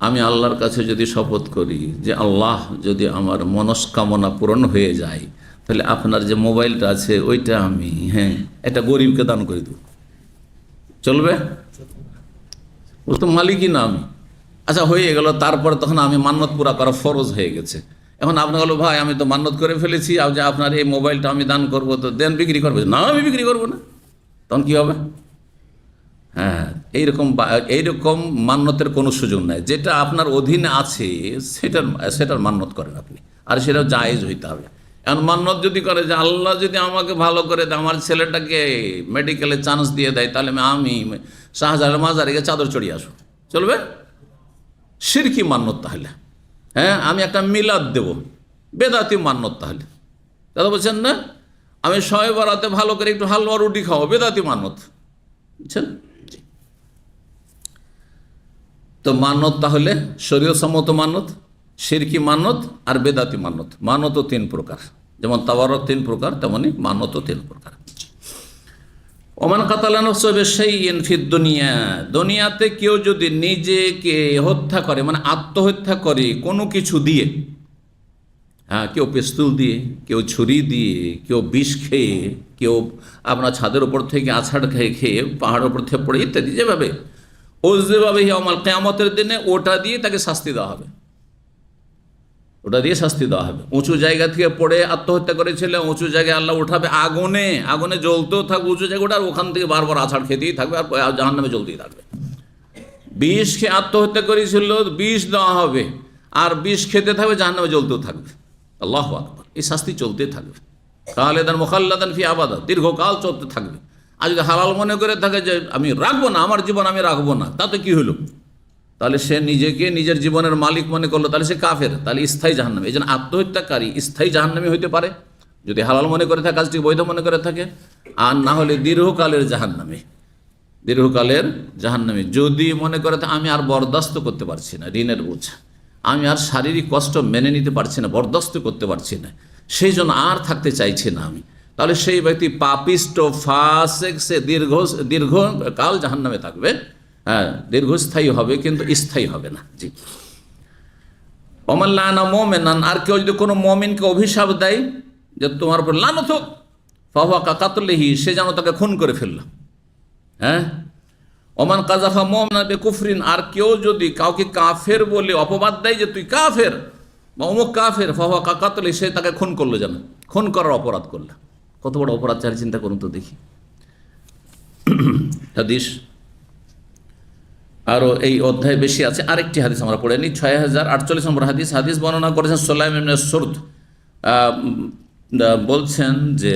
আমি আল্লাহর কাছে যদি শপথ করি যে আল্লাহ যদি আমার মনস্কামনা পূরণ হয়ে যায় তাহলে আপনার যে মোবাইলটা আছে ওইটা আমি এটা গরিবকে দান করে দেব, চলবে? ও তো মালিকই না আমি। আচ্ছা হয়ে গেল, তারপরে তখন আমি মান্যত পুরা করা ফরজ হয়ে গেছে। এখন আপনি বলো ভাই আমি তো মান্যত করে ফেলেছি, যে আপনার এই মোবাইলটা আমি দান করবো, তো দেন বিক্রি করবে না, আমি বিক্রি করবো না, তখন কী হবে? হ্যাঁ, এইরকম মান্যতের কোনো সুযোগ নাই। যেটা আপনার অধীনে আছে সেটার মান্যত করেন আপনি, আর সেটা জায়েজ হইতে হবে। এখন মান্যত যদি করে যে আল্লাহ যদি আমাকে ভালো করে দেয়, আমার ছেলেটাকে মেডিকেলে চান্স দিয়ে দেয়, তাহলে আমি শাহজালাল মাজারে গিয়ে চাদর চড়িয়ে আসবো, চলবে? শিরকি মান্যত তাহলে। হ্যাঁ, আমি একটা মিলাদ দেব, বেদাতি মান্যত তাহলে, কথা বলছেন না? আমি শবে বরাতে ভালো করে একটু হালুয়া রুটি খাওয়া, বেদাতি মান্যত, বুঝছেন? তো মান্যত তাহলে শরীয়ত সম্মত মান্যত, শিরকি মান্যত আর বেদাতি মান্যত। মান্যতও 3 প্রকার, যেমন তাওয়ারত 3 প্রকার, তেমনি মান্যতও 3 প্রকার। ওমান কাতালা নাফসাহু বিশাইইন ফিদ দুনিয়া, দুনিয়াতে কেউ যদি নিজেকে হত্যা করে মানে আত্মহত্যা করে কোনো কিছু দিয়ে, হ্যাঁ, কেউ পিস্তল দিয়ে, কেউ ছুরি দিয়ে, কেউ বিষ খেয়ে, কেউ আপনার ছাদের উপর থেকে আছাড় খেয়ে খেয়ে পাহাড়ের উপর থেকে পড়ে ইত্যাদি, যেভাবে ও যেভাবে ইয়াউমাল কিয়ামতের দিনে ওটা দিয়ে তাকে শাস্তি দেওয়া হবে, ওটা দিয়ে শাস্তি দেওয়া হবে। উঁচু জায়গা থেকে পড়ে আত্মহত্যা করেছিল, উঁচু জায়গায় আল্লাহ উঠাবে, আগুনে আগুনে জ্বলতেও থাকবে উঁচু জায়গা ওটা, আর ওখান থেকে বারবার আছাড় খেতেই থাকবে আর জাহান্নামে জ্বলতেই থাকবে। বিষ খেয়ে আত্মহত্যা করেছিল, বিষ দেওয়া হবে, আর বিষ খেতে থাকবে, জাহান্নামে জ্বলতেও থাকবে। আল্লাহু আকবার, এই শাস্তি চলতে থাকবে। খালিদান মুখাল্লাদান ফি আবাদা, দীর্ঘকাল চলতে থাকবে। আর যদি হালাল মনে করে থাকে যে আমি রাখবো না, আমার জীবন আমি রাখবো না, তাতে কি হলো? তাহলে সে নিজেকে নিজের জীবনের মালিক মনে করলো, তাহলে সে কাফের, তাহলে স্থায়ী জাহান্নামী। এই জন্য আত্মহত্যাকারী স্থায়ী জাহান্নামী হইতে পারে যদি হালাল মনে করে থাকে, কাজটি বৈধ মনে করে থাকে, আর না হলে দীর্ঘকালের জাহান্নামী, দীর্ঘকালের জাহান্নামী যদি মনে করে থাকে আমি আর বরদাস্ত করতে পারছি না, ঋণের বোঝ, আমি আর শারীরিক কষ্ট মেনে নিতে পারছি না, বরদাস্ত করতে পারছি না, সেই জন্য আর থাকতে চাইছি না আমি, তাহলে সেই ব্যক্তি পাপিষ্ট, ফাসেক, সে দীর্ঘকাল জাহান্নামে থাকবে। হ্যাঁ, দীর্ঘস্থায়ী হবে কিন্তু স্থায়ী হবে না। জি। ওমাল্লানা মোমেনান, আর কেউ যদি কোনো মমিনকে অভিশাপ দেয় যে তোমার উপর লানত হোক, ফাহুয়া কাকাতলিহি, সে যেন তাকে খুন করে ফেলল। হ্যাঁ, ওমান কাজাফা মোমেনা বেকুফরিন, আর কেউ যদি কাউকে কাফের বলে অপবাদ দেয় যে তুই কাফের বা অমুক কাফের, ফাহুয়া কাকাতলিহি, সে তাকে খুন করলো, যেন খুন করার অপরাধ করলো। কত বড় অপরাধ, চারি চিন্তা করুন তো দেখি। হাদিস আরও এই অধ্যায় বেশি আছে। আরেকটি হাদিস আমরা পড়ে নিই, 6048 নম্বর হাদিস। হাদিস বর্ণনা করেছেন সুলাইম ইবনে সুরদ, বলছেন যে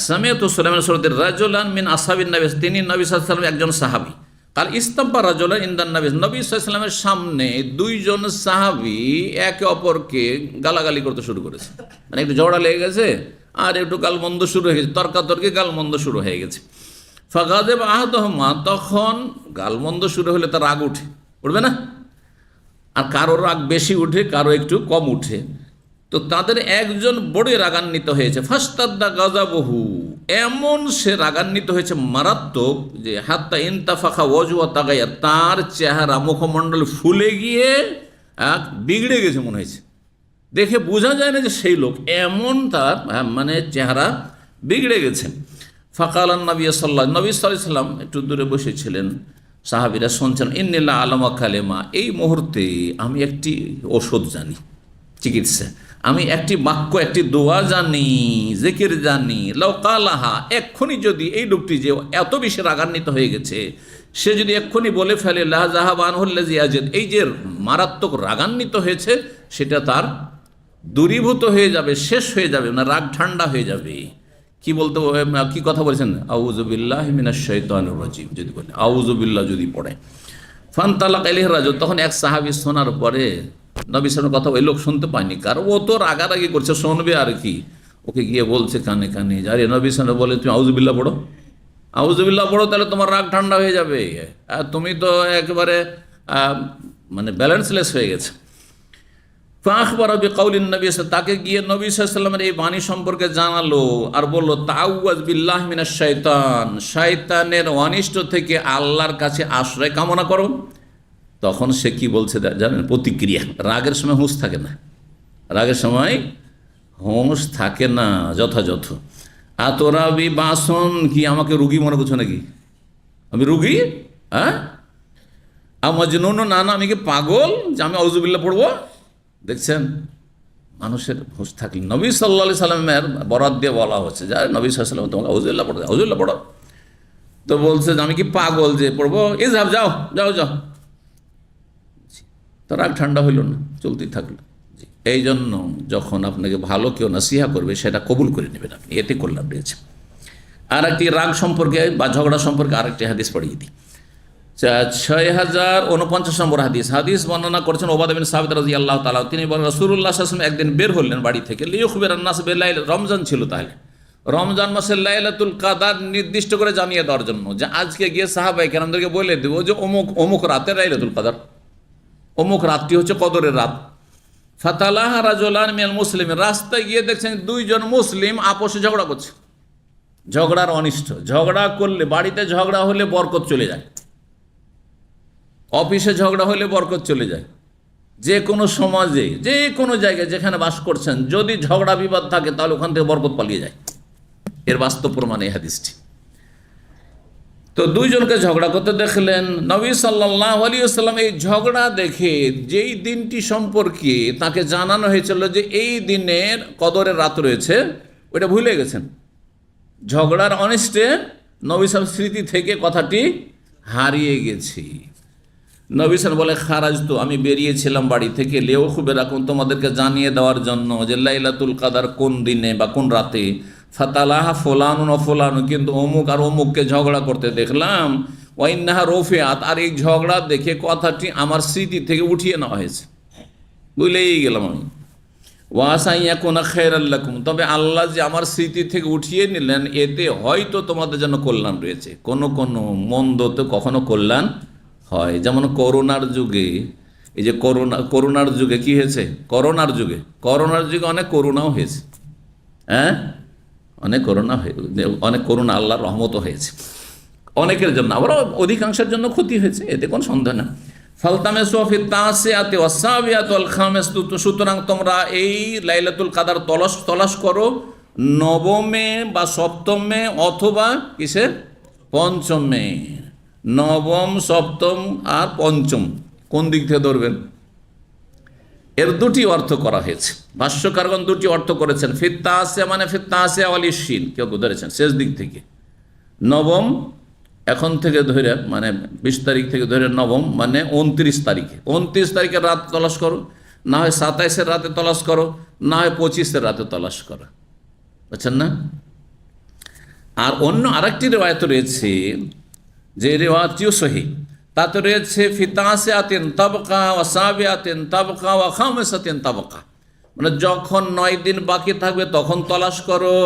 সামিআতু সুলাইম ইবনে সুরদ রাজুলান মিন আসহাবিন নবী, তিনি নবী সাল্লাল্লাহু আলাইহি ওয়াসাল্লাম একজন সাহাবী, কাল ইস্তাম্পা রাজুলান ইনদান নবী, নবী সাল্লাল্লাহু আলাইহি ওয়াসাল্লামের সামনে দুইজন সাহাবী একে অপরকে গালাগালি করতে শুরু করেছে, মানে একটু ঝগড়া লেগে গেছে আর একটু গালমন্দ শুরু হয়ে গেছে, তর্কাতর্কি গালমন্দ শুরু হয়ে গেছে। ফাগাদেব আহাদুহুমা, তখন গালমন্দ শুরু হলে তার রাগ উঠবে না, আর কারো রাগ বেশি উঠে, কারো একটু কম উঠে। তো তাদের একজন বড় রাগান্বিত হয়েছে, ফাস্তাদ্দা গাযাবহু, এমন সে রাগান্বিত হয়েছে মারাত্মক যে হাত্তা ইনতাফাখা ওয়াজহু তাগাইয়া, তার চেহারা মুখমণ্ডল ফুলে গিয়ে বিগড়ে গেছে মনে হয়েছে, দেখে বোঝা যায় না যে সেই লোক, এমন তার মানে চেহারা বিগড়ে গেছে। ফাকালান নবী সাল্লাল্লাহু আলাইহি ওয়াসাল্লাম একটু দূরে বসেছিলেন, সাহাবীরা শুনছেন, ইন্নিল্লাহ আলামা কালেমা, এই মুহূর্তে আমি একটি ওষুধ জানি, চিকিৎসা, আমি একটি বাক্য, একটি দোয়া জানি, জিকির জানি, লাউ কালাহা, এক্ষুনি যদি এই লোকটি যে এত বেশি রাগান্বিত হয়ে গেছে, সে যদি এক্ষুনি বলে ফেলে লা যাহাবা আনহুল্লাযী ইয়াজিদ, এই যে মারাত্মক রাগান্বিত হয়েছে সেটা তার দূরীভূত হয়ে যাবে, শেষ হয়ে যাবে, না রাগ ঠান্ডা হয়ে যাবে। কি বলতে, কি কথা বলেছেন, আউযু বিল্লাহি মিনাশ শাইতানির রাজিম, যদি বলে আউযু বিল্লাহ যদি পড়ে, ফানতালাকা ইলাইহি রাজুল, তখন এক সাহাবী শোনার পরে, নবী সাল্লাল্লাহু আলাইহি ওয়াসাল্লাম কথা ওই লোক শুনতে পায়নি, কারণ ও তো রাগারাগি করছে, শুনবে আর কি, ওকে গিয়ে বলছে কানে কানে, আরে নবী সাল্লাল্লাহু বলে তুমি আউযু বিল্লাহ পড়ো, আউযু বিল্লাহ পড়ো, তাহলে তোমার রাগ ঠান্ডা হয়ে যাবে, আর তুমি তো একেবারে মানে ব্যালেন্সলেস হয়ে গেছে। ফাখবারা বিকাউলিন নবী, তাকে গিয়ে নবী সাল্লাল্লাহু আলাইহি ওয়াসাল্লামের এই বাণী সম্পর্কে জানালো আর বলল তাআউযাজ বিল্লাহি মিনাশ শাইতান, শয়তানের অনিষ্ট থেকে আল্লাহর কাছে আশ্রয় কামনা করো। তখন সে কি বলছে জানেন, প্রতিক্রিয়া, রাগের সময় হুঁশ থাকে না, রাগের সময় হুঁশ থাকে না যথাযথ। আতরাবি বাসন, কি আমাকে রুগী মনে করছো নাকি, আমি রুগী? হ্যাঁ, আমজনুন, না না আমি কি পাগল যে আমি আউযু বিল্লাহ পড়বো? দেখছেন, মানুষের হুঁশ থাকলে, নবী সাল্লাল্লাহু আলাইহি সাল্লামের বরাত দিয়ে বলা হচ্ছে যে নবী সাল্লাল্লাহু আলাইহি সাল্লাম তোমাকে আউযু বিল্লাহ পড়ো, আউযু বিল্লাহ পড়ো, তো বলছে যে আমি কি পাগল যে পড়বো? ইযহাব, যাও যাও যাও, তো রাগ ঠান্ডা হইল না, চলতেই থাকলো। এই জন্য যখন আপনাকে ভালো কেউ নাসিহা করবে সেটা কবুল করে নেবেন আপনি, এতে করলাম রয়েছে। আর একটি রাগ সম্পর্কে বা ঝগড়া সম্পর্কে আরেকটি হাদিস পড়িয়ে দিই, 6049 নম্বর হাদিস। হাদিস বর্ণনা করেছেন ওবাদা বিন সাবিত রাদিয়াল্লাহু তাআলা, তিনি বলেন রাসূলুল্লাহ সাল্লাল্লাহু আলাইহি ওয়াসাল্লাম একদিন বের হলেন বাড়ি থেকে, লিইখবিরান নাস বিলাইল, রমজান ছিল, তাহলে রমজান মাসের লাইলাতুল কাদার নির্দিষ্ট করে জানিয়ে দেওয়ার জন্য, যে আজকে গিয়ে সাহাবায়ে কেরামদেরকে বলে দেবো যে অমুক অমুক রাতে লাইলাতুল কাদার, অমুক রাতটি হচ্ছে কদরের রাত। ফাতালাহা রাজুলান মিনাল মুসলিমিন, রাস্তায় গিয়ে দেখছেন দুইজন মুসলিম আপোষে ঝগড়া করছে, ঝগড়ার অনিষ্ট। ঝগড়া করলে, বাড়িতে ঝগড়া হলে বরকত চলে যায়, অফিসে ঝগড়া হলে বরকত চলে যায়, যে কোনো সমাজে, যে কোনো জায়গায় যেখানে বাস করছেন, যদি ঝগড়া বিবাদ থাকে তাহলে ওখান থেকে বরকত পালিয়ে যায়। এর বাস্তব প্রমাণ এই হাদিসটি। তো দুইজনকে ঝগড়া করতে দেখলেন নবী সাল্লাল্লাহু আলাইহি ওয়াসাল্লাম। এই ঝগড়া দেখে যেই দিনটি সম্পর্কে তাকে জানানো হয়েছিল যে এই দিনের কদরের রাত রয়েছে, ওইটা ভুলে গেছেন। ঝগড়ার অনিষ্টে নবী সাল্লাল্লাহু স্মৃতি থেকে কথাটি হারিয়ে গেছি। নবী সাল্লাল্লাহু বলে, খারাজ তো, আমি বেরিয়েছিলাম বাড়ি থেকে, লেও খুবে রাখুন, তোমাদেরকে জানিয়ে দেওয়ার জন্য যে লাইলাতুল কাদার কোন দিনে বা কোন রাতে। ফাতালাহা ফোলানুন ও ফোলানু, কিন্তু অমুক আর অমুককে ঝগড়া করতে দেখলাম। ওয়াইন্নাহা রফিআত, আর এই ঝগড়া দেখে কথাটি আমার স্মৃতি থেকে উঠিয়ে নেওয়া হয়েছে, বুঝলেই গেলাম আমি। ওয়াসাইয়া কোনা খায়রাল লাকুম, তবে আল্লাহ যে আমার স্মৃতি থেকে উঠিয়ে নিলেন, এতে হয়তো তোমাদের জন্য কল্যাণ রয়েছে। কোনো কোনো মন্দ তো কখনো কল্যাণ হয়। যেমন করোনার যুগে, এই যে করোনার যুগে কি হয়েছে, করোনার যুগে অনেক করোনাও হয়েছে। হ্যাঁ, অনেক করোনা আল্লাহর রহমতও হয়েছে অনেকের জন্য, আবার অধিকাংশের জন্য ক্ষতি হয়েছে, এতে কোনো সন্দেহ না। ফালতামিসু ফি তাসিআতি ওয়াস সাবিআতি ওয়াল খামিসাতি, সুতরাং তোমরা এই লাইলাতুল কাদার তলাশ করো নবমে বা সপ্তমে অথবা কিসে, পঞ্চমে। নবম, সপ্তম আর পঞ্চম কোন দিক থেকে ধরবেন? এর দুটি অর্থ করা হয়েছে, ভাষ্যকারগণ দুটি অর্থ করেছেন। ফিত্তাসিয়া মানে ফিত্তাসিয়া ওয়াল 20, কেউ ধরেছেন শেষ দিক থেকে। নবম এখন থেকে ধরে মানে 20 তারিখ থেকে ধরে নবম মানে 29 তারিখে, 29 তারিখের রাত তলাশ করো, না হয় 27-এর রাতে তলাশ করো, না হয় 25-এর রাতে তলাশ করো, বুঝছেন না? আর অন্য আরেকটি রিওয়ায়াত রয়েছে, যে রিওয়ায়াতটিও সহিহ, তাতে রয়েছে ফিতাসিআতিন তাবকা ওয়া সাবিআতিন তাবকা ওয়া খামিসাতিন তাবকা, মানে যখন 9 দিন বাকি থাকবে তখন তলাশ করো।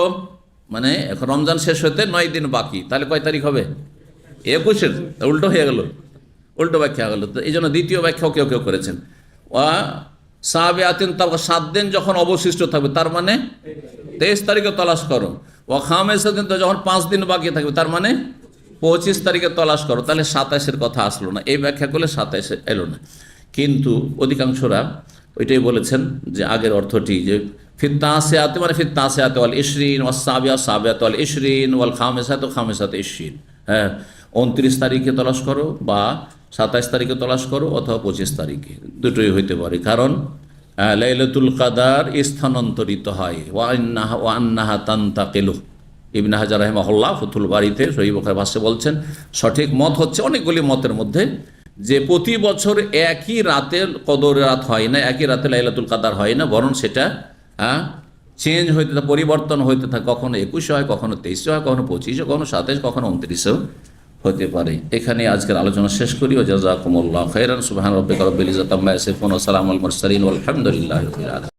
মানে এখন রমজান শেষ হতে 9 দিন বাকি, তাহলে কয় তারিখ হবে? 21-এর, উল্টো হয়ে গেল, উল্টো ব্যাখ্যা হয়ে গেল। তো এই জন্য দ্বিতীয় ব্যাখ্যাও কেউ কেউ করেছেন। ওয়া সাবিআতিন তাবকা, 7 দিন যখন অবশিষ্ট থাকবে, তার মানে 23 তারিখে তলাশ করো। ওয়া খামিসাতিন, যখন 5 দিন বাকি থাকবে, তার মানে 25 তারিখে তলাশ করো। তাহলে 27-এর কথা আসলো না, এই ব্যাখ্যা করলে 27 এলো না। কিন্তু অধিকাংশরা ওইটাই বলেছেন যে আগের অর্থটি, যে ফিত্তাসিআতি মানে ফিত্তাসিআতি ওয়াল 20 ওয়াস সাবিআতি ওয়াল 20 ওয়াল খামিসাতি খামিসাতি 20। হ্যাঁ, 29 তারিখে তলাশ করো বা 27 তারিখে তলাশ করো অথবা 25 তারিখে, দুটোই হইতে পারে। কারণ লাইলাতুল কাদার স্থানান্তরিত হয়। ওয়া আন্নাহা তানতাকিলু, ইবনে হাজার রাহিমাহুল্লাহ ফাতুল বারীতে সহিহ বুখারীর ভাষ্যে বলছেন, সঠিক মত হচ্ছে অনেকগুলি মতের মধ্যে, যে প্রতি বছর একই রাতে কদরের রাত হয় না, একই রাতে লাইলাতুল কাদার হয় না, বরং সেটা চেঞ্জ হইতে থাকে, পরিবর্তন হইতে থাকে। কখনো 21 হয়, কখনো 23 হয়, কখনো 25, কখনো 27, কখনো 29 হতে পারে। এখানে আজকের আলোচনা শেষ করি। ওয়া জাযাকুমুল্লাহু খাইরান। সুবহান রাব্বিকা রাব্বিল ইজ্জাতি আম্মা ইয়াসিফুন ওয়া সালামুল মুরসালিন ওয়াল হামদুলিল্লাহি রাব্বিল আলামিন।